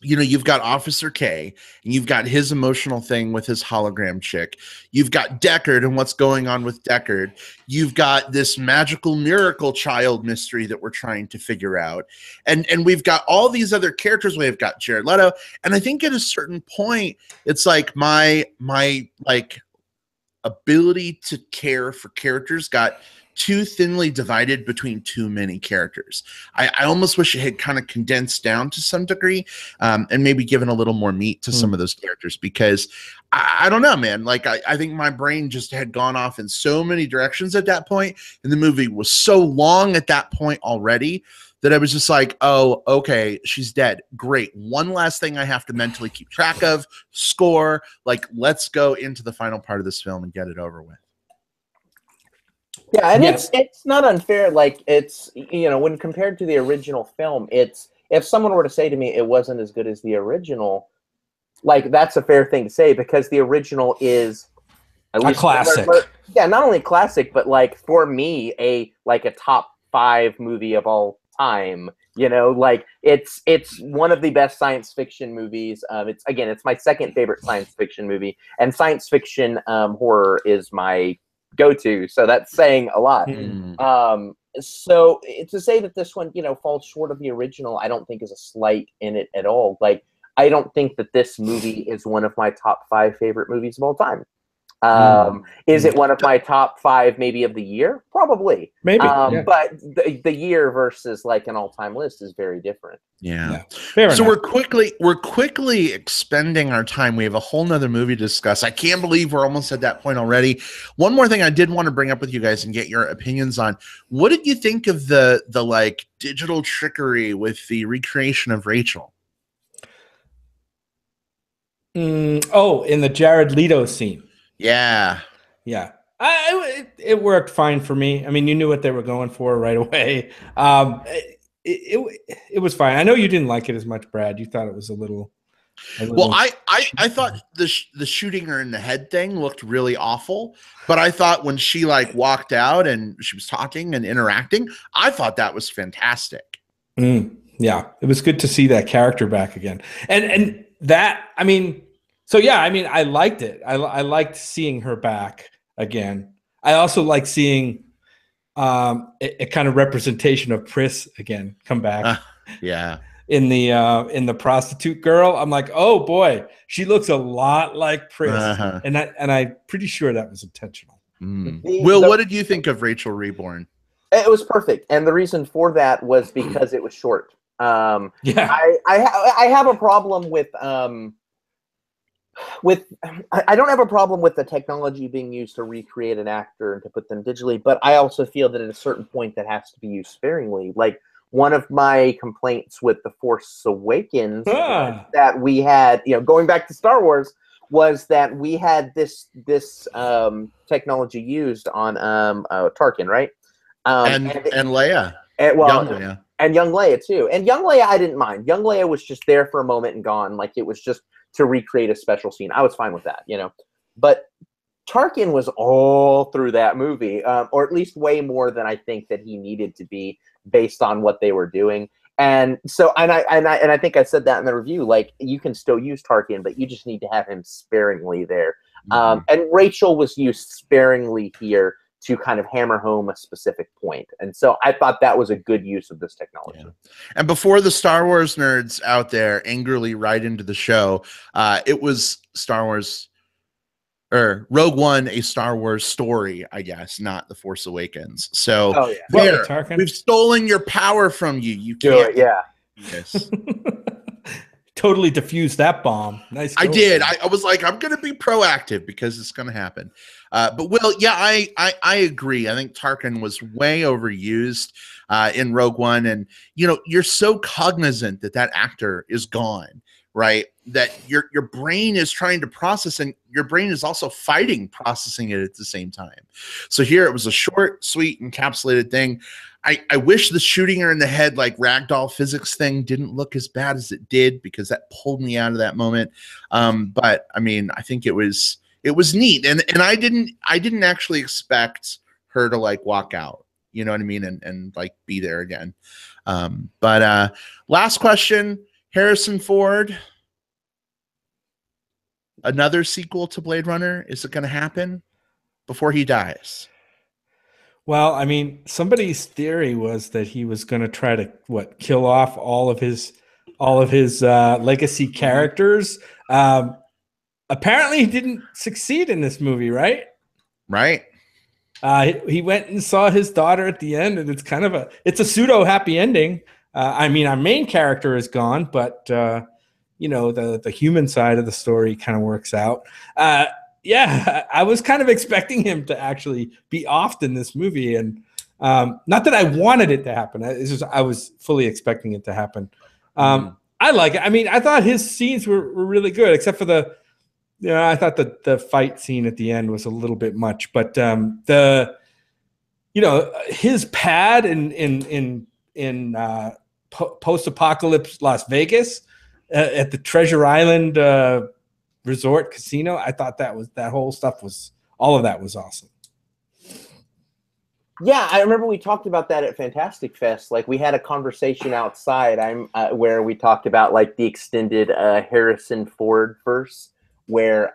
you've got Officer K, and you've got his emotional thing with his hologram chick. You've got Deckard and what's going on with Deckard. You've got this magical miracle child mystery that we're trying to figure out. And we've got all these other characters. We've got Jared Leto. And I think at a certain point, it's like my like ability to care for characters got too thinly divided between too many characters. I almost wish it had kind of condensed down to some degree, and maybe given a little more meat to some of those characters, because I don't know, man. Like I think my brain just had gone off in so many directions at that point, and the movie was so long at that point already that I was just like, oh, okay, she's dead. Great. One last thing I have to mentally keep track of, score. Like, let's go into the final part of this film and get it over with. Yeah, and it's not unfair. Like, it's, you know, when compared to the original film, it's, if someone were to say to me it wasn't as good as the original, like, that's a fair thing to say, because the original is at least a classic. Yeah, not only a classic, but like for me, a top 5 movie of all time. You know, like it's one of the best science fiction movies. It's my second favorite science fiction movie, and science fiction horror is my go-to. So that's saying a lot. So to say that this one, you know, falls short of the original, I don't think is a slight in it at all. Like, I don't think that this movie is one of my top 5 favorite movies of all time. Is it one of my top 5 maybe of the year? Probably. Maybe. But the year versus like an all-time list is very different. Yeah. Fair So enough. we're quickly expending our time. We have a whole nother movie to discuss. I can't believe we're almost at that point already. One more thing I did want to bring up with you guys and get your opinions on. What did you think of the like digital trickery with the recreation of Rachel? In the Jared Leto scene. Yeah. It worked fine for me. I mean, you knew what they were going for right away. It was fine. I know you didn't like it as much, Brad. You thought it was a little. Well, I thought the shooting her in the head thing looked really awful, but I thought when she like walked out and she was talking and interacting, I thought that was fantastic. Yeah, it was good to see that character back again, and that, I mean. So yeah, I mean, I liked it. I liked seeing her back again. I also like seeing a kind of representation of Pris again come back. Yeah. In the prostitute girl, I'm like, oh boy, she looks a lot like Pris, and I'm pretty sure that was intentional. Will, what did you think of Rachel Reborn? It was perfect, and the reason for that was because it was short. I have a problem with. I don't have a problem with the technology being used to recreate an actor and to put them digitally, but I also feel that at a certain point that has to be used sparingly. Like, one of my complaints with The Force Awakens was that we had, you know, going back to Star Wars, was that we had this technology used on Tarkin, right? And Leia. Young Leia. And young Leia too. And young Leia I didn't mind. Young Leia was just there for a moment and gone. Like, it was just to recreate a special scene. I was fine with that, you know. But Tarkin was all through that movie, or at least way more than I think that he needed to be based on what they were doing. And so, and I think I said that in the review. Like, you can still use Tarkin, but you just need to have him sparingly there. And Rachel was used sparingly here to kind of hammer home a specific point. And so I thought that was a good use of this technology. Yeah. And before the Star Wars nerds out there angrily write into the show, it was Star Wars, or Rogue One, a Star Wars story, I guess, not The Force Awakens. So we've stolen your power from you. You can't. Yes. Totally diffused that bomb. Nice. I did. I was like, I'm going to be proactive because it's going to happen. But Will, yeah, I agree. I think Tarkin was way overused in Rogue One, and you know, you're so cognizant that that actor is gone, right? That your brain is trying to process, and your brain is also fighting processing it at the same time. So here it was a short, sweet, encapsulated thing. I wish the shooting her in the head like ragdoll physics thing didn't look as bad as it did, because that pulled me out of that moment. But I mean, I think it was neat, and I didn't actually expect her to like walk out, you know what I mean, and like be there again. But last question, Harrison Ford, another sequel to Blade Runner, is it going to happen before he dies? Well, I mean, somebody's theory was that he was going to try to kill off all of his legacy characters. Apparently, he didn't succeed in this movie, right? Right. He went and saw his daughter at the end, and it's a pseudo happy ending. I mean, our main character is gone, but you know, the human side of the story kind of works out. Yeah, I was kind of expecting him to actually be offed in this movie, and not that I wanted it to happen. It's just I was fully expecting it to happen. I like it. I mean, I thought his scenes were really good, except for I thought the fight scene at the end was a little bit much, but his pad in post-apocalypse Las Vegas at the Treasure Island resort casino, I thought that whole stuff all of that was awesome. Yeah, I remember we talked about that at Fantastic Fest. Like, we had a conversation outside where we talked about like the extended Harrison Ford verse, where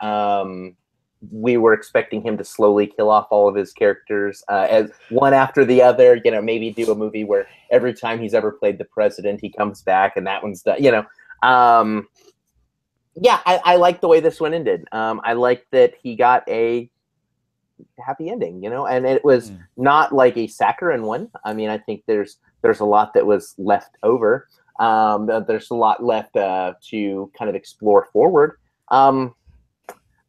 we were expecting him to slowly kill off all of his characters as one after the other. You know, maybe do a movie where every time he's ever played the president, he comes back, and that one's done. You know, yeah, I like the way this one ended. I like that he got a happy ending, you know, and it was not like a saccharine one. I mean, I think there's a lot that was left over. There's a lot left to kind of explore forward.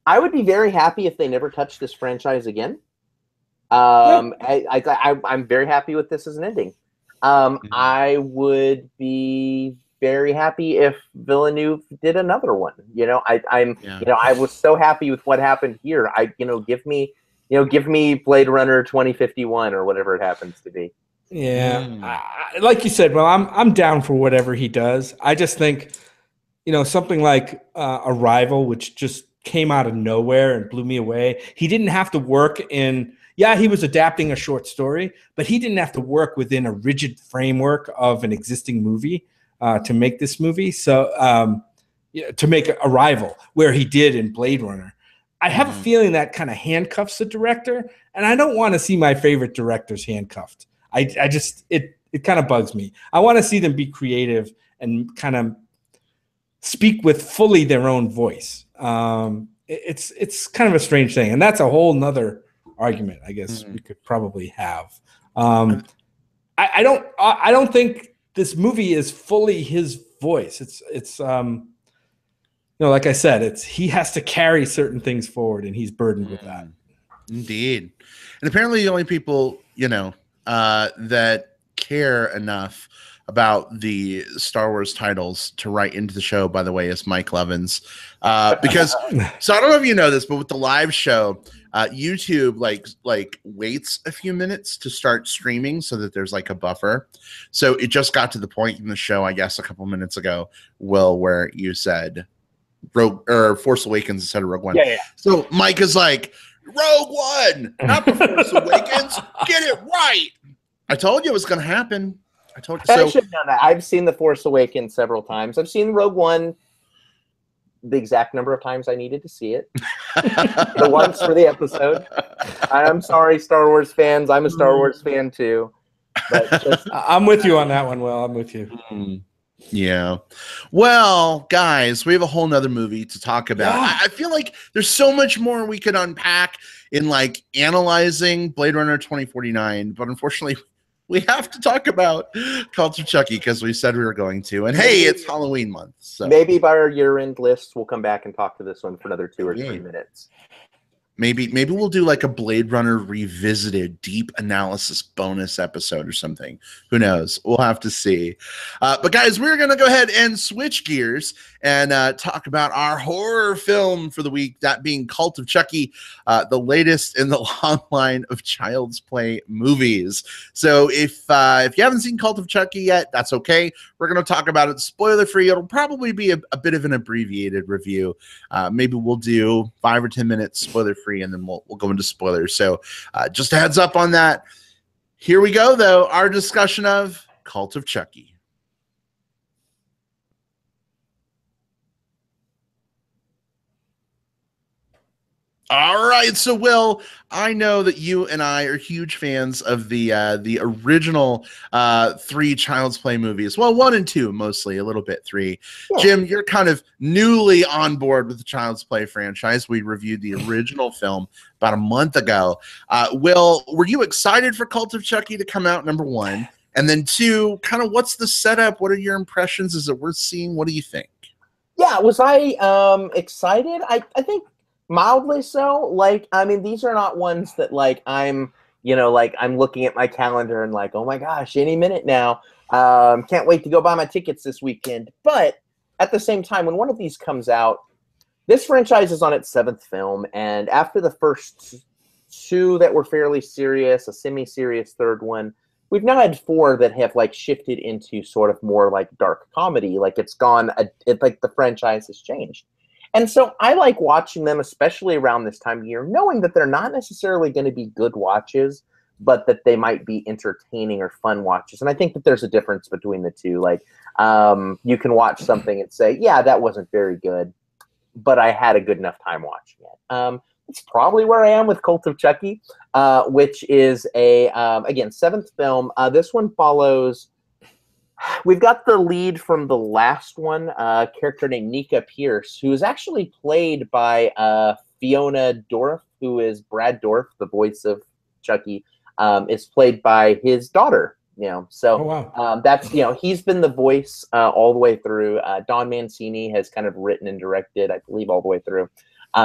I would be very happy if they never touched this franchise again. I'm very happy with this as an ending. I would be very happy if Villeneuve did another one. You know, I was so happy with what happened here. Give me Blade Runner 2051 or whatever it happens to be. Yeah, like you said, well, I'm down for whatever he does. I just think, something like Arrival, which just came out of nowhere and blew me away. He didn't have to work in. Yeah, he was adapting a short story, but he didn't have to work within a rigid framework of an existing movie to make this movie. So, to make Arrival, where he did in Blade Runner. I have a feeling that kind of handcuffs the director, and I don't want to see my favorite directors handcuffed. It kind of bugs me. I want to see them be creative and kind of speak with fully their own voice. It's kind of a strange thing, and that's a whole nother argument, I guess we could probably have. I don't think this movie is fully his voice. It's like I said, he has to carry certain things forward, and he's burdened with that. Indeed. And apparently the only people, that care enough about the Star Wars titles to write into the show, by the way, is Mike Levins. Because, so I don't know if you know this, but with the live show, YouTube like waits a few minutes to start streaming so that there's like a buffer. So it just got to the point in the show, I guess a couple minutes ago, Will, where you said Force Awakens instead of Rogue One. Yeah. So Mike is like, Rogue One, not the Force Awakens. Get it right. I told you it was going to happen. I should have known that. I've seen The Force Awakens several times. I've seen Rogue One the exact number of times I needed to see it. The once for the episode. I'm sorry, Star Wars fans. I'm a Star Wars fan too. But I'm with you on that one, Will. I'm with you. Yeah. Well, guys, we have a whole nother movie to talk about. Yeah. I feel like there's so much more we could unpack in like analyzing Blade Runner 2049, but unfortunately we have to talk about Cult of Chucky because we said we were going to. And hey, it's Halloween month. So maybe by our year-end list, we'll come back and talk to this one for another 2 or 3 minutes. Maybe we'll do like a Blade Runner revisited deep analysis bonus episode or something. Who knows? We'll have to see. But guys, we're going to go ahead and switch gears and talk about our horror film for the week, that being Cult of Chucky, the latest in the long line of Child's Play movies. So if you haven't seen Cult of Chucky yet, that's okay. We're going to talk about it spoiler-free. It'll probably be a bit of an abbreviated review. Maybe we'll do 5 or 10 minutes spoiler-free, and then we'll go into spoilers. So just a heads up on that. Here we go, though. Our discussion of Cult of Chucky. All right, so Will, I know that you and I are huge fans of the original 3 Child's Play movies. Well, 1 and 2 mostly, a little bit 3. Yeah. Jim, you're kind of newly on board with the Child's Play franchise. We reviewed the original film about a month ago. Will, were you excited for Cult of Chucky to come out, number 1? And then 2, kind of what's the setup? What are your impressions? Is it worth seeing? What do you think? Yeah, was I excited? I think mildly so. Like, I mean, these are not ones that like I'm looking at my calendar and like, oh my gosh, any minute now. Can't wait to go buy my tickets this weekend. But at the same time, when one of these comes out, this franchise is on its 7th film, and after the first 2 that were fairly serious, a semi-serious 3rd one, we've now had 4 that have like shifted into sort of more like dark comedy. Like like the franchise has changed. And so I like watching them, especially around this time of year, knowing that they're not necessarily going to be good watches, but that they might be entertaining or fun watches. And I think that there's a difference between the two. Like, you can watch something and say, yeah, that wasn't very good, but I had a good enough time watching it. It's probably where I am with Cult of Chucky, which is again, 7th film. This one follows. We've got the lead from the last one, a character named Nika Pierce, who is actually played by Fiona Dorff, who is Brad Dorff, the voice of Chucky, is played by his daughter. So Oh, wow. that's he's been the voice all the way through. Don Mancini has kind of written and directed, I believe, all the way through.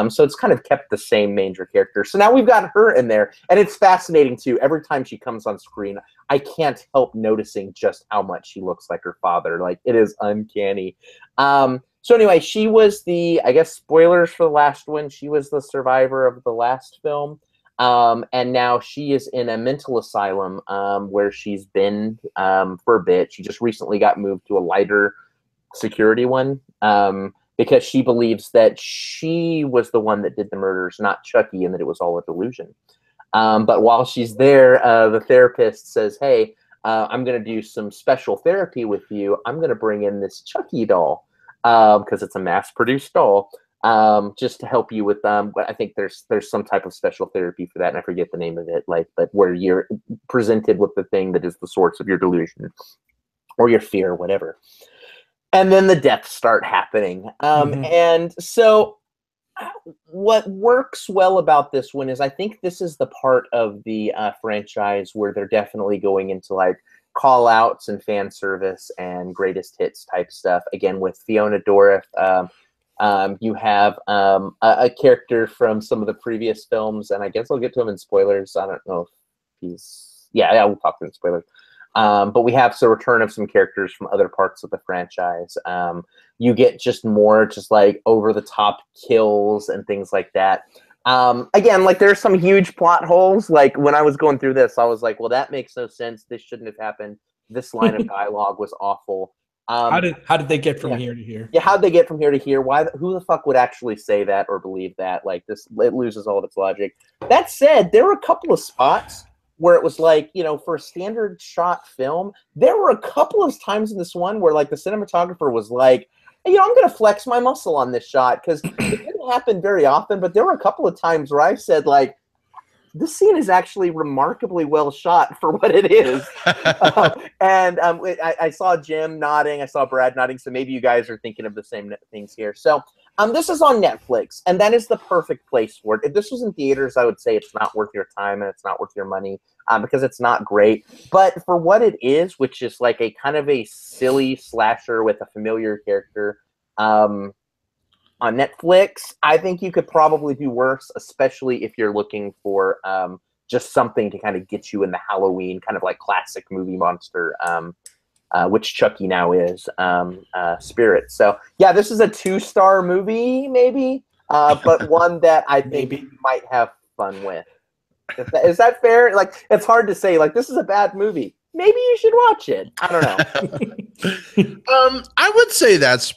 So it's kind of kept the same major character. So now we've got her in there, and it's fascinating too. Every time she comes on screen, I can't help noticing just how much she looks like her father. Like, it is uncanny. So anyway, she was I guess spoilers for the last one, she was the survivor of the last film. And now she is in a mental asylum where she's been for a bit. She just recently got moved to a lighter security one. Because she believes that she was the one that did the murders, not Chucky, and that it was all a delusion. But while she's there, the therapist says, hey, I'm going to do some special therapy with you. I'm going to bring in this Chucky doll because it's a mass-produced doll just to help you with I think there's some type of special therapy for that, and I forget the name of it, but where you're presented with the thing that is the source of your delusion or your fear, or whatever. And then the deaths start happening. And so what works well about this one is I think this is the part of the franchise where they're definitely going into like call outs and fan service and greatest hits type stuff. Again, with Fiona Dorff, you have a character from some of the previous films, and I guess I'll get to him in spoilers. I don't know if he's... Yeah, we'll talk to him in spoilers. But we have the return of some characters from other parts of the franchise. You get just more like over-the-top kills and things like that. Again, like there's some huge plot holes. Like when I was going through this, I was like, well, that makes no sense. This shouldn't have happened. This line of dialogue was awful. How did they get from here to here? Yeah, how'd they get from here to here? Who the fuck would actually say that or believe that? Like this, it loses all of its logic. That said, there were a couple of spots where it was like, for a standard shot film, there were a couple of times in this one where like the cinematographer was like, hey, I'm going to flex my muscle on this shot, because it didn't happen very often, but there were a couple of times where I said like, this scene is actually remarkably well shot for what it is. I saw Jim nodding. I saw Brad nodding. So maybe you guys are thinking of the same things here. So this is on Netflix, and that is the perfect place for it. If this was in theaters, I would say it's not worth your time and it's not worth your money because it's not great. But for what it is, which is like a kind of a silly slasher with a familiar character, on Netflix, I think you could probably do worse, especially if you're looking for just something to kind of get you in the Halloween kind of like classic movie monster, which Chucky now is, spirit. So yeah, this is a 2-star movie, maybe, but one that I think you might have fun with. Is that fair? Like, it's hard to say, like, this is a bad movie. Maybe you should watch it. I don't know. I would say that's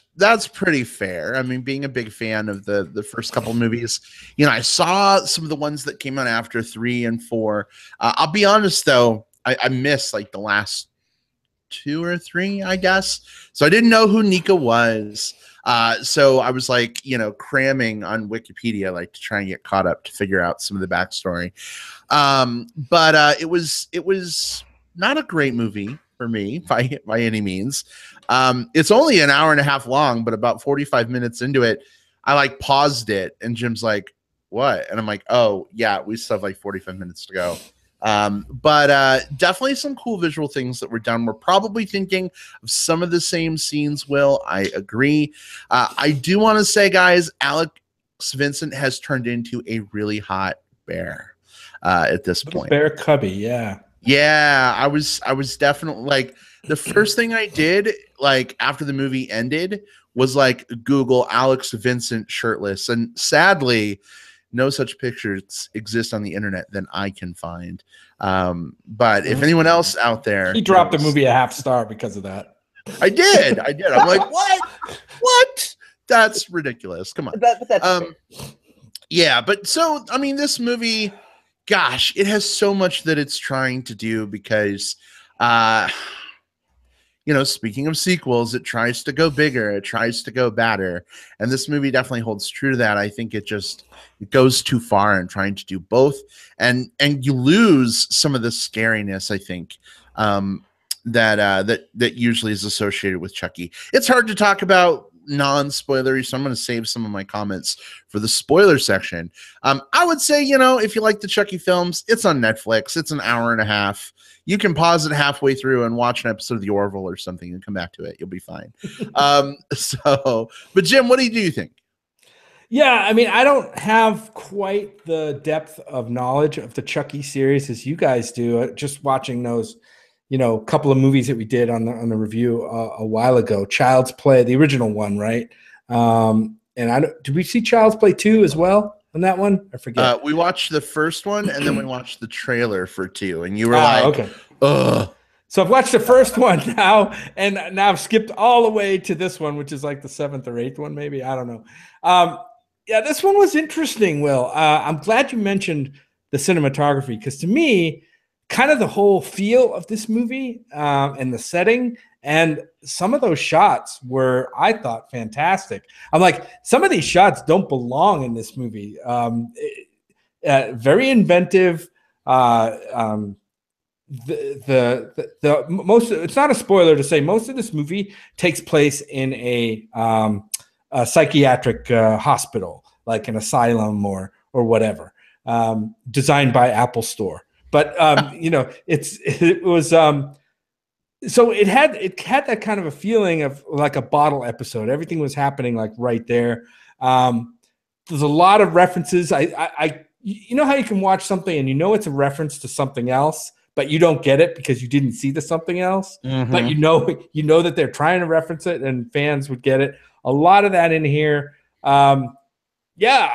pretty fair. I mean, being a big fan of the first couple movies, I saw some of the ones that came out after 3 and 4. I'll be honest though, I missed like the last 2 or 3, I guess. So I didn't know who Nika was. So I was like, cramming on Wikipedia, like to try and get caught up to figure out some of the backstory. But it was not a great movie for me by any means. It's only an hour and a half long, but about 45 minutes into it, I like paused it, and Jim's like, "What?" And I'm like, "Oh yeah, we still have like 45 minutes to go." But definitely some cool visual things that were done. We're probably thinking of some of the same scenes, Will. I agree. I do want to say, guys, Alex Vincent has turned into a really hot bear at this point. Bear cubby, yeah. Yeah, I was definitely like, the first thing I did, like after the movie ended, was like Google Alex Vincent shirtless, and sadly, no such pictures exist on the internet than I can find. But if anyone else out there, he dropped the movie a half star because of that. I did. I'm like, what? That's ridiculous. Come on. Yeah, but so I mean, this movie, gosh, it has so much that it's trying to do because, speaking of sequels, it tries to go bigger, it tries to go badder, and this movie definitely holds true to that. I think it goes too far in trying to do both, and you lose some of the scariness, I think, that usually is associated with Chucky. It's hard to talk about non-spoilery, so I'm going to save some of my comments for the spoiler section. I would say, if you like the Chucky films, it's on Netflix. It's an hour and a half. You can pause it halfway through and watch an episode of The Orville or something and come back to it. You'll be fine. But Jim, what do you think? Yeah, I mean, I don't have quite the depth of knowledge of the Chucky series as you guys do. Just watching those, couple of movies that we did on the review a while ago. Child's Play, the original one, right? And did we see Child's Play 2 as well on that one? I forget. We watched the first one, and then we watched the trailer for 2, and you were like, okay. Ugh. So I've watched the first one now, and now I've skipped all the way to this one, which is like the 7th or 8th one, maybe. I don't know. Yeah, this one was interesting, Will. I'm glad you mentioned the cinematography, because to me, kind of the whole feel of this movie and the setting and some of those shots were, I thought, fantastic. I'm like, some of these shots don't belong in this movie. Very inventive. The most, it's not a spoiler to say most of this movie takes place in a psychiatric hospital, like an asylum or whatever, designed by Apple Store. But it was so it had that kind of a feeling of like a bottle episode. Everything was happening like right there. There's a lot of references. I you know how you can watch something and it's a reference to something else, but you don't get it because you didn't see the something else. Mm-hmm. But you know that they're trying to reference it and fans would get it. A lot of that in here. Yeah,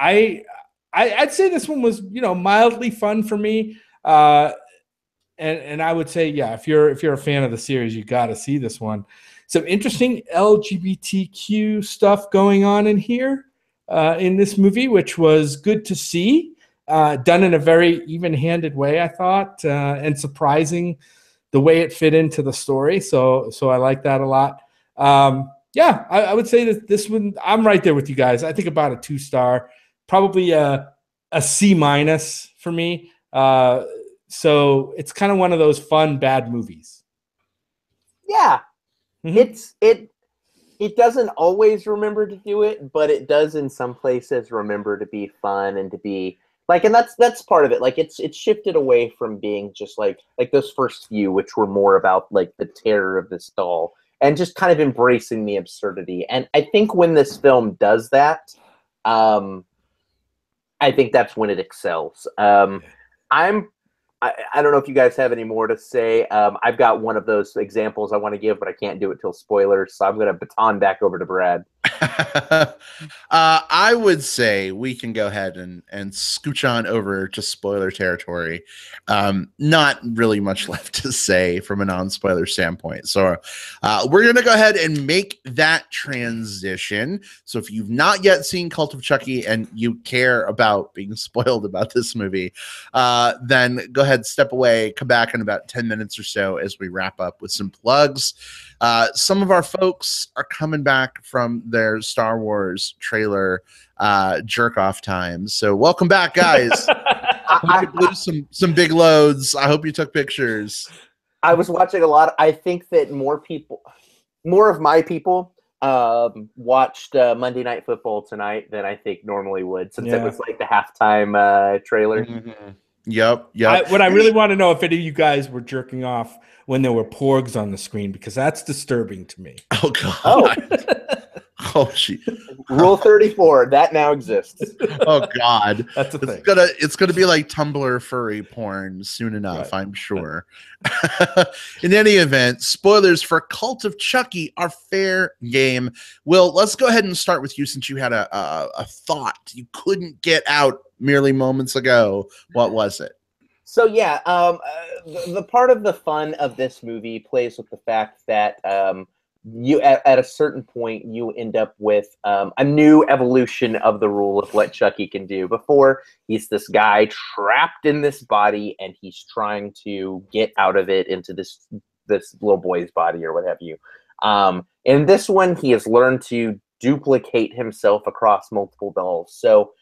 I'd say this one was mildly fun for me. And I would say, yeah, if you're a fan of the series, you got to see this one. Some interesting LGBTQ stuff going on in here in this movie, which was good to see. Done in a very even-handed way, I thought, and surprising the way it fit into the story. So I like that a lot. Yeah, I would say that this one, I'm right there with you guys. I think about a 2-star, probably a C- for me. So it's kind of one of those fun bad movies. Yeah. Mm-hmm. It doesn't always remember to do it, but it does in some places remember to be fun and to be like, and that's part of it. Like it's shifted away from being just like those first few, which were more about like the terror of this doll and just kind of embracing the absurdity. And I think when this film does that, I think that's when it excels. I don't know if you guys have any more to say. I've got one of those examples I want to give, but I can't do it till spoilers. So I'm going to baton back over to Brad. I would say we can go ahead and scooch on over to spoiler territory. Not really much left to say from a non-spoiler standpoint. So we're going to go ahead and make that transition. So if you've not yet seen Cult of Chucky and you care about being spoiled about this movie, then go ahead, step away, come back in about 10 minutes or so as we wrap up with some plugs. Some of our folks are coming back from their Star Wars trailer jerk off time. So welcome back, guys. I blew some big loads. I hope you took pictures. I was watching a lot. I think that more of my people watched Monday Night Football tonight than I think normally would, since it was like the halftime trailer. Mm-hmm. Yep. What I really want to know if any of you guys were jerking off when there were porgs on the screen, because that's disturbing to me. Oh God. Oh gee. Rule 34 that now exists. Oh God, that's a thing. It's gonna be like Tumblr furry porn soon enough, right. I'm sure. In any event, spoilers for Cult of Chucky are fair game. Will, let's go ahead and start with you, since you had a thought you couldn't get out merely moments ago. What was it? So yeah, the part of the fun of this movie plays with the fact that you at a certain point you end up with a new evolution of the rule of what Chucky can do. Before, he's this guy trapped in this body and he's trying to get out of it into this little boy's body or what have you. In this one, he has learned to duplicate himself across multiple dolls. So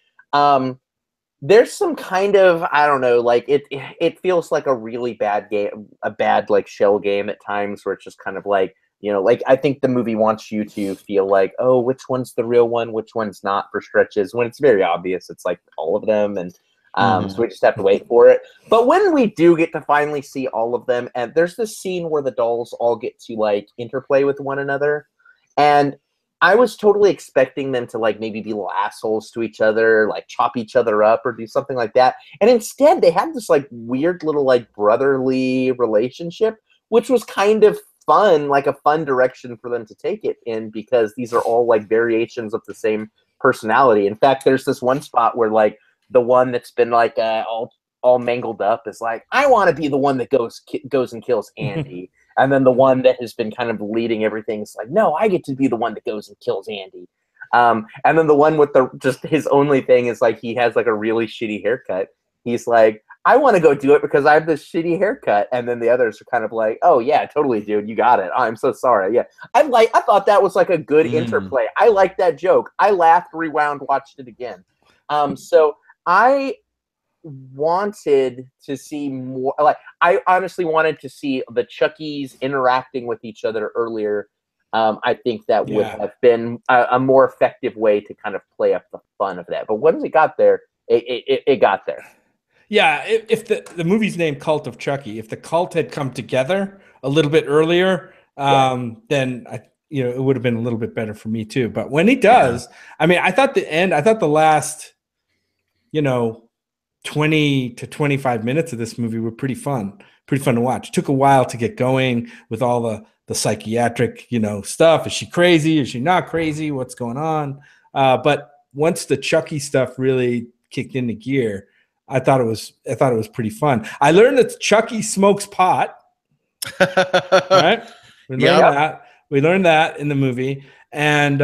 there's some kind of, I don't know, like it feels like a really bad game, a bad like shell game at times, where it's just kind of like, you know, like I think the movie wants you to feel like, oh, which one's the real one, which one's not, for stretches, when it's very obvious it's like all of them. And so we just have to wait for it. But when we do get to finally see all of them, and there's this scene where the dolls all get to like interplay with one another, and I was totally expecting them to like maybe be little assholes to each other, like chop each other up or do something like that. And instead they had this like weird little like brotherly relationship, which was kind of fun, like a fun direction for them to take it in, because these are all like variations of the same personality. In fact, there's this one spot where like the one that's been like all mangled up is like, I want to be the one that goes and kills Andy. And then the one that has been kind of leading everything is like, no, I get to be the one that goes and kills Andy. And then the one with just his only thing is like, he has like a really shitty haircut. He's like, I want to go do it because I have this shitty haircut. And then the others are kind of like, oh yeah, totally, dude, you got it. Oh, I'm so sorry. Yeah. I thought that was like a good interplay. I liked that joke. I laughed, rewound, watched it again. So I wanted to see more. Like, I honestly wanted to see the Chuckies interacting with each other earlier. I think that would have been a more effective way to kind of play up the fun of that. But once it got there, it got there. Yeah, if the movie's named Cult of Chucky, if the cult had come together a little bit earlier, then it would have been a little bit better for me too. But when he does, I mean, I thought the last, 20 to 25 minutes of this movie were pretty fun to watch. It took a while to get going with all the psychiatric, stuff. Is she crazy? Is she not crazy? What's going on? But once the Chucky stuff really kicked into gear, I thought it was pretty fun. I learned that Chucky smokes pot. Right? We learned that in the movie. And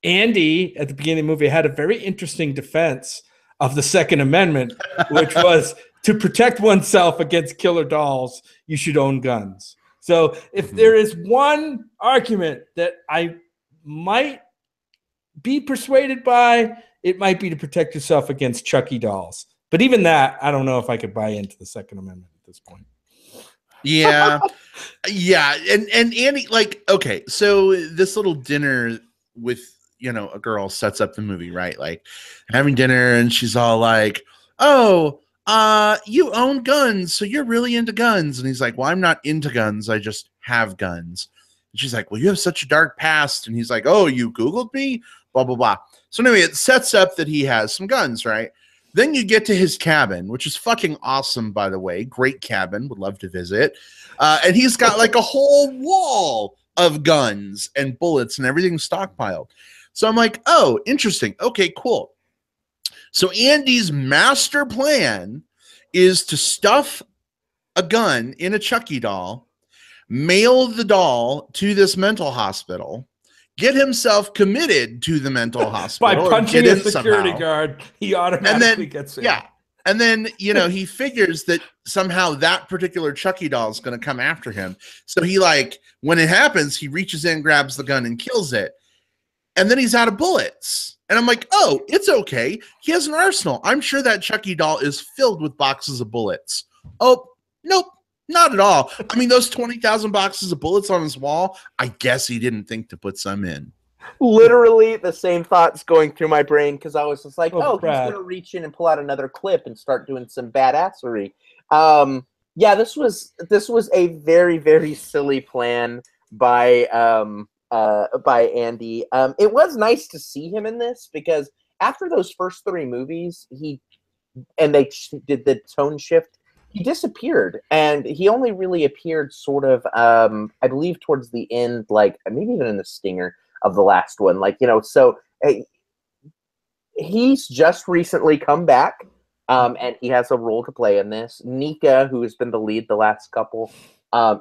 Andy, at the beginning of the movie, had a very interesting defense of the Second Amendment, which was to protect oneself against killer dolls, you should own guns. So if there is one argument that I might be persuaded by, it might be to protect yourself against Chucky dolls. But even that, I don't know if I could buy into the Second Amendment at this point. Yeah. Yeah. And Andy, like, okay, so this little dinner with, a girl sets up the movie, right? Like having dinner, and she's all like, oh, you own guns, so you're really into guns. And he's like, well, I'm not into guns, I just have guns. And she's like, well, you have such a dark past. And he's like, oh, you Googled me? Blah, blah, blah. So anyway, it sets up that he has some guns, right? Then you get to his cabin, which is fucking awesome, by the way. Great cabin. Would love to visit. And he's got like a whole wall of guns and bullets and everything stockpiled. So I'm like, oh, interesting. Okay, cool. So Andy's master plan is to stuff a gun in a Chucky doll, mail the doll to this mental hospital, get himself committed to the mental hospital by punching a security somehow. guard. He automatically gets in. Yeah. And then, you know, he figures that somehow that particular Chucky doll is going to come after him. So he, like, when it happens, he reaches in, grabs the gun, and kills it. And then he's out of bullets. And I'm like, oh, it's okay. He has an arsenal. I'm sure that Chucky doll is filled with boxes of bullets. Oh, nope, not at all. I mean, those 20,000 boxes of bullets on his wall, I guess he didn't think to put some in. Literally the same thoughts going through my brain because I was just like, oh, he's Brad. going to reach in and pull out another clip and start doing some badassery. Yeah, this was a very, very silly plan by Andy. It was nice to see him in this because after those first 3 movies, they did the tone shift. He disappeared, and he only really appeared sort of, I believe, towards the end, like maybe even in the stinger of the last one, like, you know. So he's just recently come back, and he has a role to play in this. Nika, who has been the lead the last couple,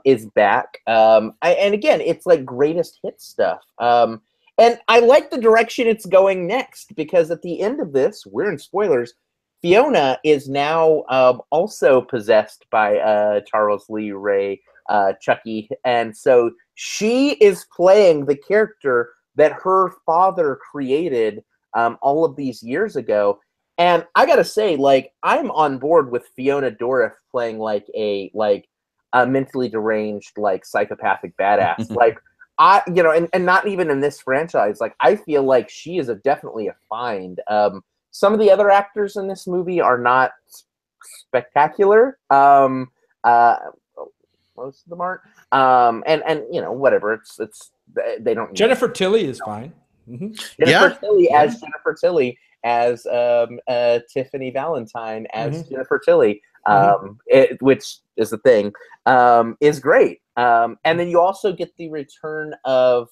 is back. And again, it's like greatest hit stuff. And I like the direction it's going next because at the end of this, we're in spoilers. Fiona is now also possessed by Charles Lee Ray, Chucky, and so she is playing the character that her father created all of these years ago. And I gotta say, like, I'm on board with Fiona Dourif playing like a mentally deranged, like, psychopathic badass. Like, you know, and not even in this franchise. Like, I feel like she is definitely a find. Some of the other actors in this movie are not spectacular. Most of them aren't. And you know, whatever. It's they don't. Jennifer Tilly is fine. Mm-hmm. Jennifer Tilly as Jennifer Tilly, as Tiffany Valentine as Jennifer Tilly, which is the thing, is great. And then you also get the return of.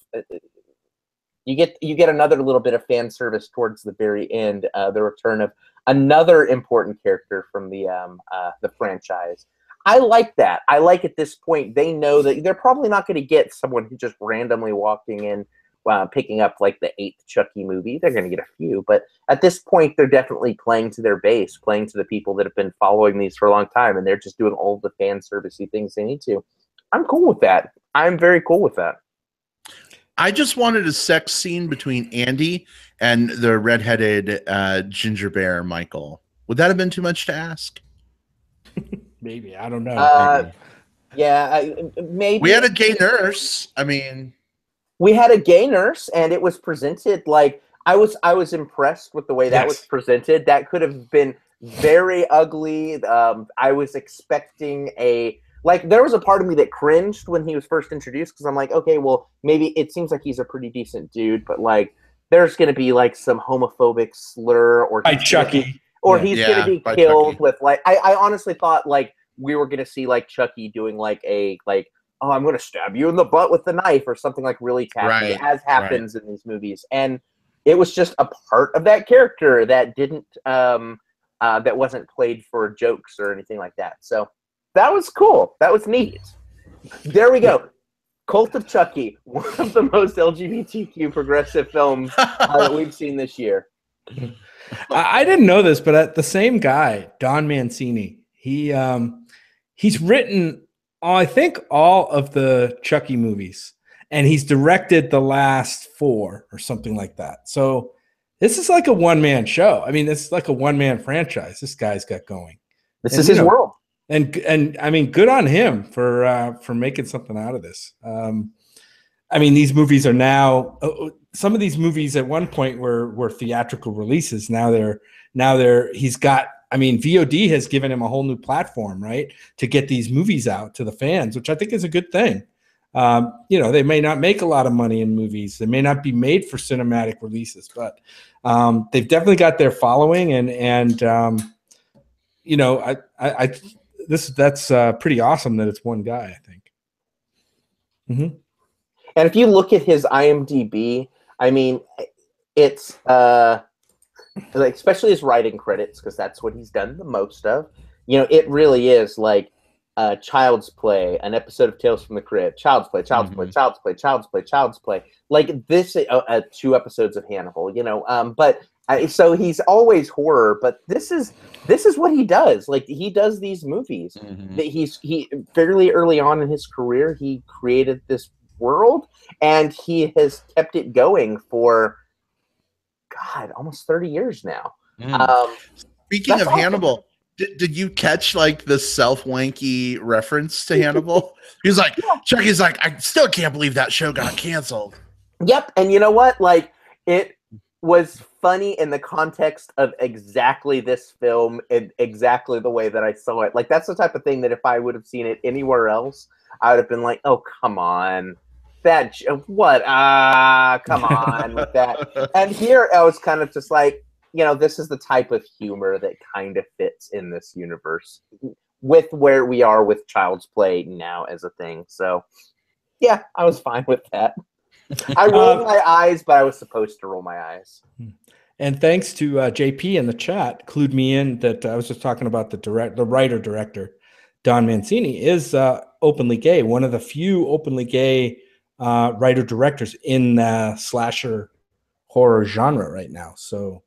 You get another little bit of fan service towards the very end, the return of another important character from the franchise. I like that. I like at this point they know that they're probably not going to get someone who just randomly walking in, picking up like the 8th Chucky movie. They're going to get a few, but at this point they're definitely playing to their base, playing to the people that have been following these for a long time, and they're just doing all the fan servicey things they need to. I'm cool with that. I'm very cool with that. I just wanted a sex scene between Andy and the redheaded ginger bear, Michael. Would that have been too much to ask? Maybe. I don't know. Yeah, maybe. We had a gay nurse. I mean, we had a gay nurse, and it was presented like I was impressed with the way that was presented. That could have been very ugly. I was expecting there was a part of me that cringed when he was first introduced because I'm like, okay, well, maybe it seems like he's a pretty decent dude, but like there's going to be like some homophobic slur or by Chucky. He's going to be killed with like I honestly thought like we were going to see like Chucky doing like oh, I'm going to stab you in the butt with the knife or something like really tacky, as happens in these movies. And it was just a part of that character that didn't that wasn't played for jokes or anything like that. So that was cool. That was neat. There we go. Cult of Chucky, one of the most LGBTQ progressive films that we've seen this year. I didn't know this, but the same guy, Don Mancini, he's written, I think, all of the Chucky movies, and he's directed the last 4 or something like that. So this is like a one-man show. I mean, it's like a one-man franchise this guy's got going. This is his world. And I mean, good on him for making something out of this. I mean, these movies are now some of these movies at one point were theatrical releases. Now he's got. I mean, VOD has given him a whole new platform, right, to get these movies out to the fans, which I think is a good thing. You know, they may not make a lot of money in movies. They may not be made for cinematic releases, but they've definitely got their following, and you know, that's pretty awesome that it's one guy, I think. And if you look at his IMDb, I mean, it's like, especially his writing credits, because that's what he's done the most of. You know, it really is like Child's Play, an episode of Tales from the Crypt, Child's Play, Child's Play, Child's Play, Child's Play, Child's Play. Like this, 2 episodes of Hannibal. You know, so he's always horror, but this is what he does. Like he does these movies. He fairly early on in his career, he created this world, and he has kept it going for almost 30 years now. Speaking of Hannibal, did you catch like the self-wanky reference to Hannibal? He's like, Chucky's like, I still can't believe that show got canceled. Yep, and you know what? Like, it was funny in the context of exactly this film and exactly the way that I saw it. Like, that's the type of thing that if I would have seen it anywhere else, I would have been like, oh, come on. Come on with that. And here I was kind of just like, you know, this is the type of humor that kind of fits in this universe with where we are with Child's Play now as a thing. So, yeah, I was fine with that. I rolled my eyes, but I was supposed to roll my eyes. And thanks to JP in the chat, clued me in that I was just talking about the writer-director, Don Mancini, is openly gay, one of the few openly gay writer-directors in the slasher horror genre right now. So,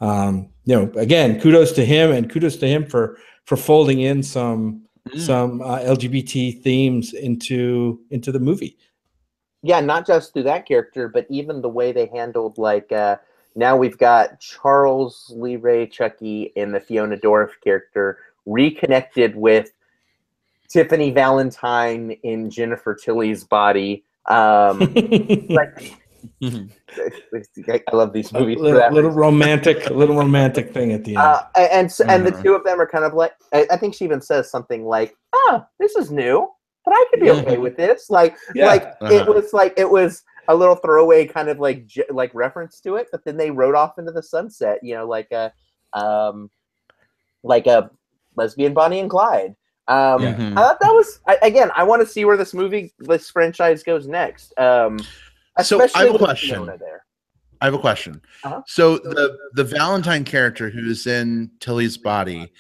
you know, again, kudos to him, and kudos to him for folding in some LGBT themes into the movie. Yeah, not just through that character, but even the way they handled, like, now we've got Charles Lee Ray Chucky in the Fiona Dorff character reconnected with Tiffany Valentine in Jennifer Tilly's body. Like, I love these movies. A little romantic thing at the end. And the two of them are kind of like, I think she even says something like, "Oh, this is new, but I could be okay with this." It was a little throwaway kind of like reference to it, but then they rode off into the sunset. You know, like a lesbian Bonnie and Clyde. I thought that was, again, I want to see where this franchise goes next. So I have a question. I have a question. Uh-huh. So the Valentine character who's in Tilly's body,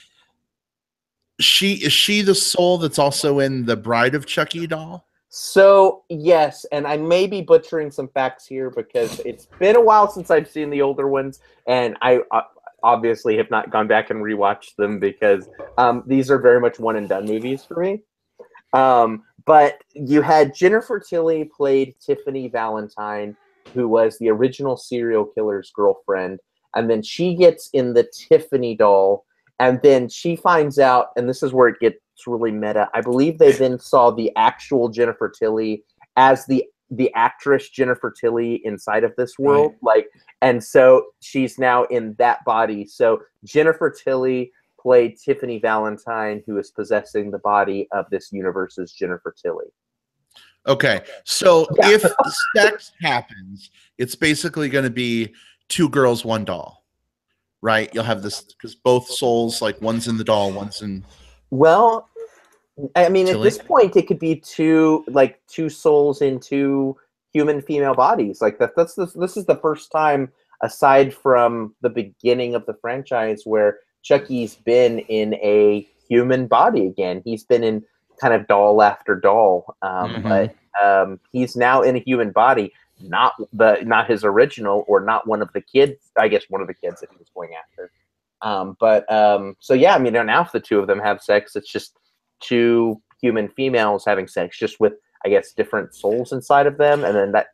is she the soul that's also in the Bride of Chucky doll? So yes, and I may be butchering some facts here because it's been a while since I've seen the older ones, and I obviously have not gone back and rewatched them because these are very much one and done movies for me. But you had Jennifer Tilly played Tiffany Valentine, who was the original serial killer's girlfriend, and then she gets in the Tiffany doll, and then she finds out, and this is where it gets really meta. I believe they then saw the actual Jennifer Tilly as the actress Jennifer Tilly inside of this world, and so she's now in that body. So Jennifer Tilly played Tiffany Valentine, who is possessing the body of this universe's Jennifer Tilly. Okay, so if sex happens, it's basically going to be 2 girls, 1 doll, right? You'll have this because both souls, like one's in the doll, one's in. Well, I mean, Tilly? at this point, it could be 2 souls in 2 human female bodies. Like this is the first time, aside from the beginning of the franchise, where Chucky's been in a human body again. He's been in kind of doll after doll, but he's now in a human body, not his original, or not one of the kids. I guess one of the kids that he was going after. So yeah, I mean, now if the 2 of them have sex, it's just 2 human females having sex, just with, I guess, different souls inside of them, and then that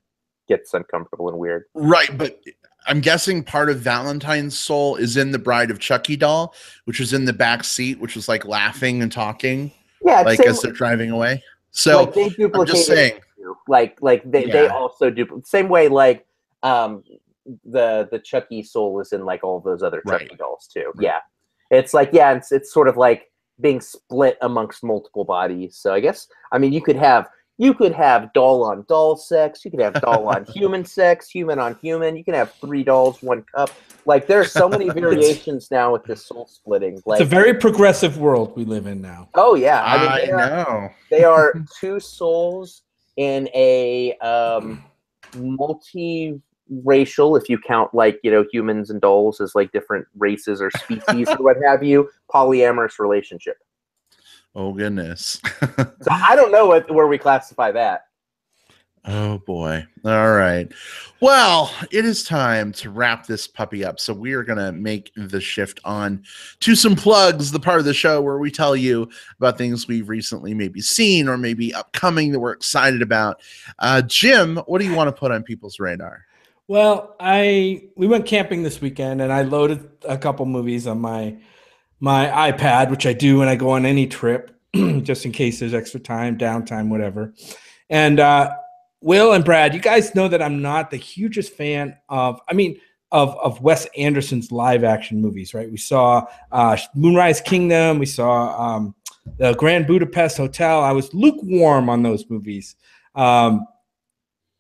gets uncomfortable and weird. Right, but I'm guessing part of Valentine's soul is in the Bride of Chucky doll, which was in the back seat, which was like laughing and talking, as they're driving away. So like they duplicate. I'm just saying, they also duplicate same way the Chucky soul is in like all those other Chucky dolls too. Right. Yeah, it's like it's sort of like being split amongst multiple bodies. So I guess, I mean, you could have doll on doll sex. You could have doll on human sex, human on human. You can have 3 dolls, 1 cup. Like, there's so many variations now with this soul splitting. Like, it's a very progressive world we live in now. Oh yeah, I mean, I know they are 2 souls in a multi-racial, if you count like, you know, humans and dolls as like different races or species or what have you, polyamorous relationship. Oh goodness. So I don't know where we classify that. Oh boy. All right. Well, it is time to wrap this puppy up. So we are going to make the shift on to some plugs, the part of the show where we tell you about things we've recently maybe seen or maybe upcoming that we're excited about. Jim, what do you want to put on people's radar? Well, we went camping this weekend, and I loaded a couple movies on my iPad, which I do when I go on any trip, just in case there's extra time, downtime, whatever. And Will and Brad, you guys know that I'm not the hugest fan of Wes Anderson's live action movies, right? We saw Moonrise Kingdom, we saw the Grand Budapest Hotel. I was lukewarm on those movies.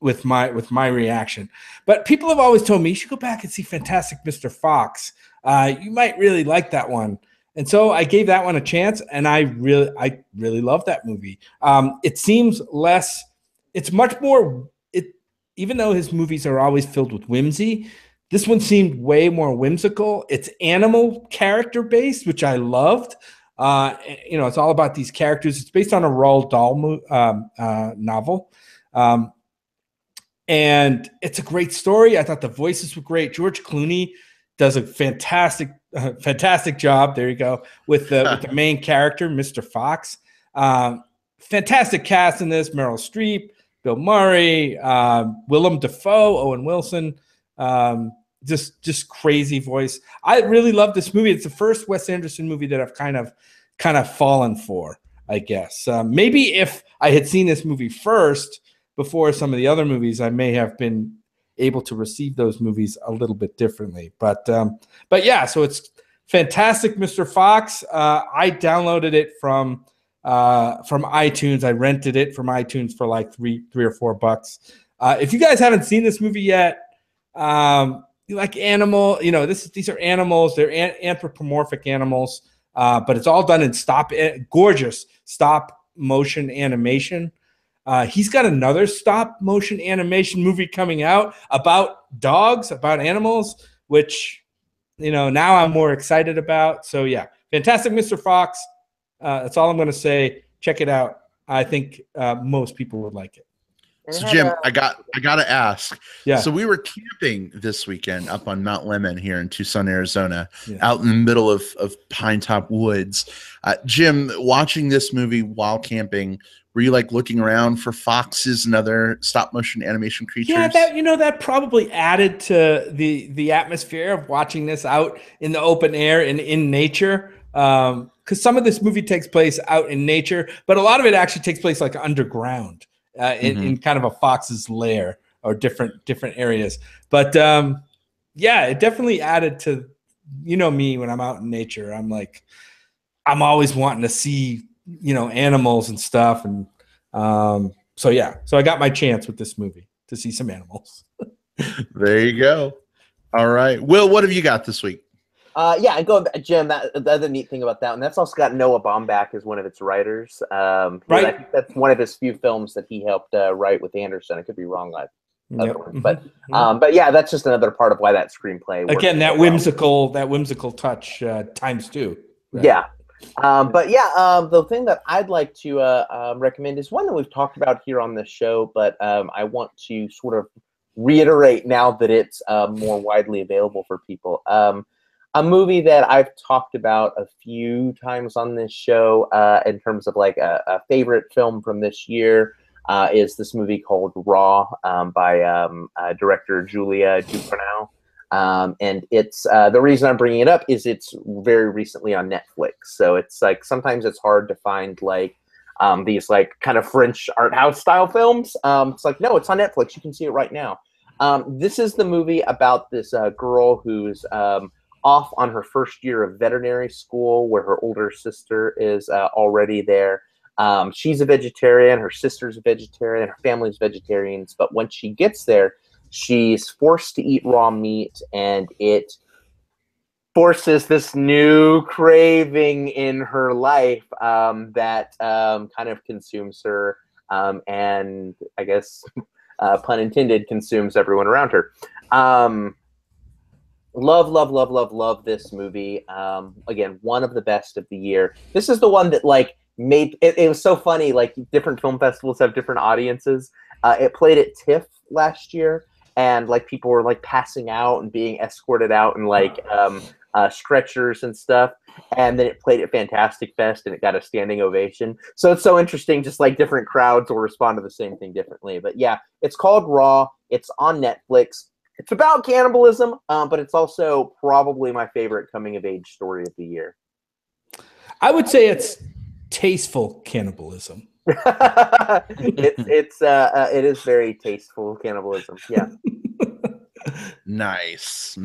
With my reaction, but people have always told me you should go back and see Fantastic Mr. Fox. You might really like that one, and so I gave that one a chance, and I really love that movie. It seems less. It's much more. Even though his movies are always filled with whimsy, this one seemed way more whimsical. It's animal character based, which I loved. It's all about these characters. It's based on a Roald Dahl novel. And it's a great story. I thought the voices were great. George Clooney does a fantastic job. There you go with the main character, Mr. Fox. Fantastic cast in this: Meryl Streep, Bill Murray, Willem Dafoe, Owen Wilson. Just crazy voice. I really love this movie. It's the first Wes Anderson movie that I've kind of fallen for, I guess. Maybe if I had seen this movie first before some of the other movies, I may have been able to receive those movies a little bit differently. But yeah, so it's Fantastic Mr. Fox. I downloaded it from iTunes. I rented it from iTunes for like $3 or $4. If you guys haven't seen this movie yet, you like animal, these are animals. They're anthropomorphic animals, but it's all done in gorgeous stop motion animation. He's got another stop motion animation movie coming out about dogs, about animals, which, now I'm more excited about. So yeah, Fantastic Mr. Fox. That's all I'm going to say. Check it out. I think most people would like it. So Jim, I got to ask. Yeah. So we were camping this weekend up on Mount Lemmon here in Tucson, Arizona, out in the middle of Pine Top Woods. Jim, watching this movie while camping, were you like looking around for foxes and other stop motion animation creatures? Yeah, that probably added to the atmosphere of watching this out in the open air and in nature. Because some of this movie takes place out in nature, but a lot of it actually takes place like underground. In kind of a fox's lair or different areas. But yeah, it definitely added to, me when I'm out in nature. I'm like, I'm always wanting to see, animals and stuff. And so I got my chance with this movie to see some animals. There you go. All right. Will, what have you got this week? Yeah, and going back, Jim, the other neat thing about that, and that's also got Noah Baumbach as one of its writers. Right. I think that's one of his few films that he helped write with Anderson. I could be wrong on other ones, but yeah, that's just another part of why that screenplay works. Again, that whimsical touch times two. Right? Yeah. But yeah, the thing that I'd like to recommend is one that we've talked about here on this show, but I want to sort of reiterate now that it's more widely available for people. A movie that I've talked about a few times on this show in terms of like a favorite film from this year is this movie called Raw by director Julia Ducournau. And it's the reason I'm bringing it up is it's very recently on Netflix. So it's like sometimes it's hard to find like these like kind of French art house style films. It's like, no, it's on Netflix. You can see it right now. This is the movie about this girl who's off on her first year of veterinary school where her older sister is already there. She's a vegetarian, her sister's a vegetarian, her family's vegetarians, but when she gets there, she's forced to eat raw meat, and it forces this new craving in her life that kind of consumes her. and I guess, pun intended, consumes everyone around her. Love this movie. Again, one of the best of the year. This is the one that like made it was so funny. Like different film festivals have different audiences. It played at TIFF last year, and like people were like passing out and being escorted out and like stretchers and stuff. And then it played at Fantastic Fest and it got a standing ovation. So it's so interesting, just like different crowds will respond to the same thing differently. But yeah, it's called Raw. It's on Netflix. It's about cannibalism, but it's also probably my favorite coming of age story of the year. I would say it's tasteful cannibalism. It is very tasteful cannibalism. Yeah. Nice.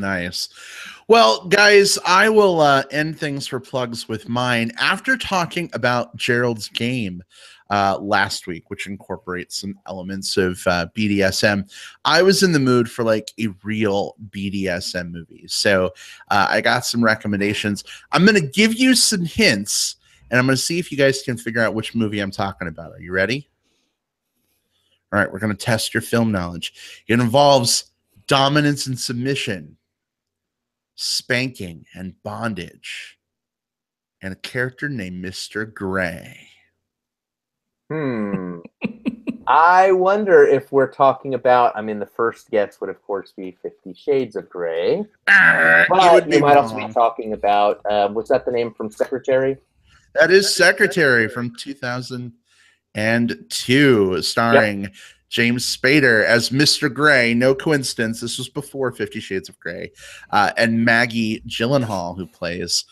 Well, guys, I will end things for plugs with mine after talking about Gerald's Game last week, which incorporates some elements of BDSM. I was in the mood for like a real BDSM movie, so I got some recommendations. I'm going to give you some hints, and I'm going to see if you guys can figure out which movie I'm talking about. Are you ready? All right, we're going to test your film knowledge. It involves dominance and submission, spanking and bondage, and a character named Mr. Gray. I wonder if we're talking about, I mean, the first guess would, of course, be 50 Shades of Grey. But you might also be talking about, was that the name from Secretary? That is Secretary from 2002, starring James Spader as Mr. Gray. No coincidence. This was before 50 Shades of Grey. And Maggie Gyllenhaal, who plays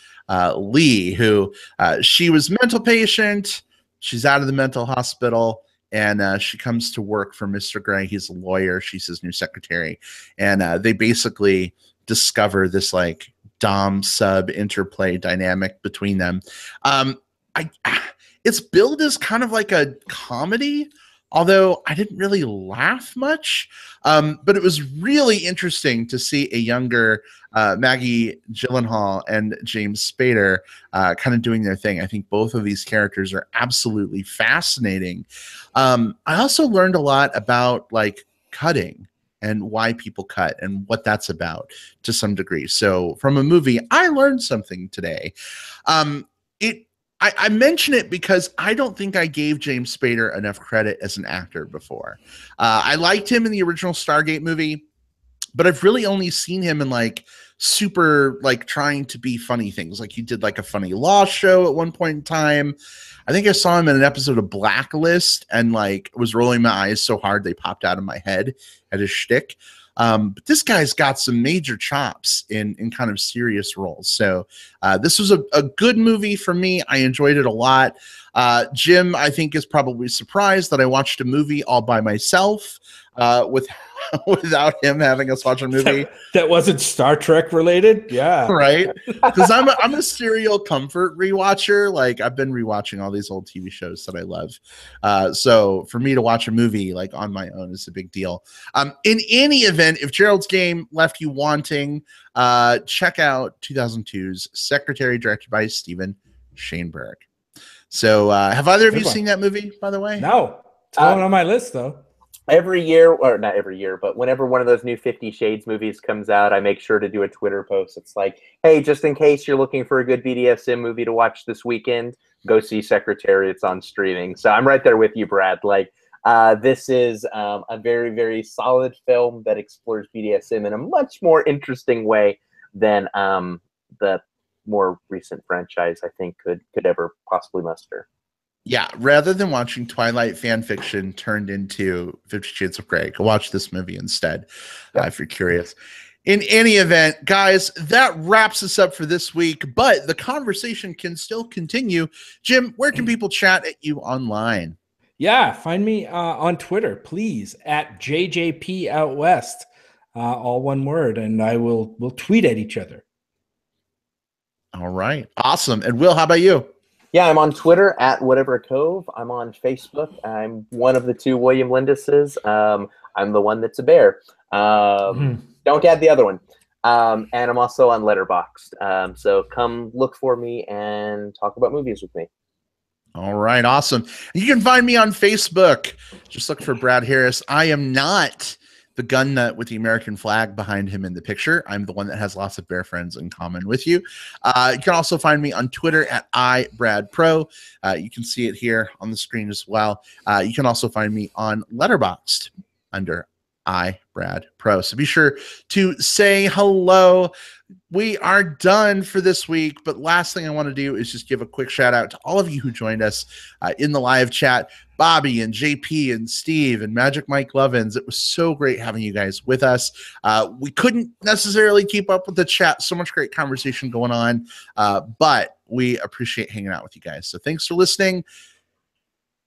Lee, who she was mental patient. She's out of the mental hospital, and she comes to work for Mr. Gray. He's a lawyer. She's his new secretary. And they basically discover this like dom sub interplay dynamic between them. It's billed as kind of like a comedy, although I didn't really laugh much. But it was really interesting to see a younger Maggie Gyllenhaal and James Spader kind of doing their thing. I think both of these characters are absolutely fascinating. I also learned a lot about like cutting and why people cut and what that's about to some degree. So from a movie, I learned something today. I mention it because I don't think I gave James Spader enough credit as an actor before. I liked him in the original Stargate movie, but I've really only seen him in like super like trying to be funny things. Like he did like a funny law show at one point in time. I think I saw him in an episode of Blacklist and like was rolling my eyes so hard they popped out of my head at his shtick. But this guy's got some major chops in kind of serious roles. So this was a good movie for me. I enjoyed it a lot. Jim, I think, is probably surprised that I watched a movie all by myself without him having us watch a movie that wasn't Star Trek related. Yeah, right. Because I'm a serial comfort rewatcher. Like I've been rewatching all these old TV shows that I love. So for me to watch a movie like on my own is a big deal. In any event, if Gerald's Game left you wanting, check out 2002's Secretary, directed by Steven Shainberg. So have either of you seen that movie, by the way? No, it's going on my list though. Every year, or not every year, but whenever one of those new 50 Shades movies comes out, I make sure to do a Twitter post. It's like, hey, just in case you're looking for a good BDSM movie to watch this weekend, go see Secretary. It's on streaming. So I'm right there with you, Brad. Like, this is a very, very solid film that explores BDSM in a much more interesting way than the more recent franchise, I think, could ever possibly muster. Yeah, rather than watching Twilight fan fiction turned into 50 Shades of Grey, go watch this movie instead, if you're curious. In any event, guys, that wraps us up for this week, but the conversation can still continue. Jim, where can people chat at you online? Yeah, find me on Twitter, please, at JJP Out West, all one word, and we'll tweet at each other. All right, awesome. And Will, how about you? Yeah, I'm on Twitter at Whatever Cove. I'm on Facebook. I'm one of the two William Linduses. I'm the one that's a bear. Don't add the other one. And I'm also on Letterboxd. So come look for me and talk about movies with me. All right, awesome. You can find me on Facebook. Just look for Brad Harris. I am not the gun nut with the American flag behind him in the picture. I'm the one that has lots of bear friends in common with you. You can also find me on Twitter at iBradPro. You can see it here on the screen as well. You can also find me on Letterboxd under iBradPro. So be sure to say hello. We are done for this week, but last thing I want to do is just give a quick shout out to all of you who joined us in the live chat. Bobby and JP and Steve and Magic Mike Lovins. It was so great having you guys with us. We couldn't necessarily keep up with the chat. So much great conversation going on, but we appreciate hanging out with you guys. So thanks for listening.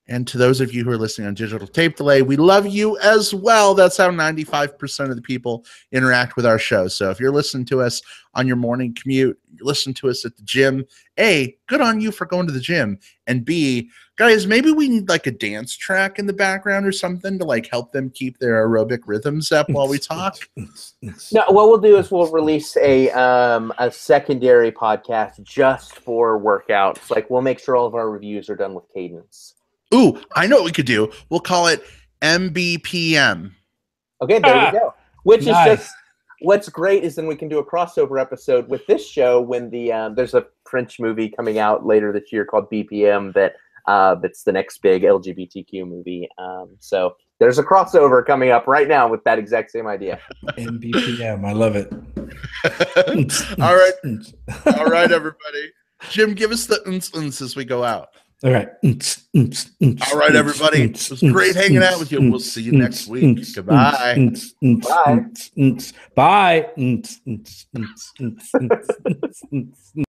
And to those of you who are listening on digital tape delay, we love you as well. That's how 95% of the people interact with our show. So if you're listening to us on your morning commute, you're listening to us at the gym, A, good on you for going to the gym. And B, guys, maybe we need like a dance track in the background or something to like help them keep their aerobic rhythms up while we talk. No, what we'll do is we'll release a secondary podcast just for workouts. Like we'll make sure all of our reviews are done with cadence. Ooh, I know what we could do. We'll call it MBPM. Okay, there we go. Which nice. is just what's great is then we can do a crossover episode with this show when there's a French movie coming out later this year called BPM that's the next big LGBTQ movie. So there's a crossover coming up right now with that exact same idea. MBPM, I love it. All right, everybody. Jim, give us the as we go out. All right. All right, everybody. It was great hanging out with you. We'll see you next week. Goodbye. Bye. Bye.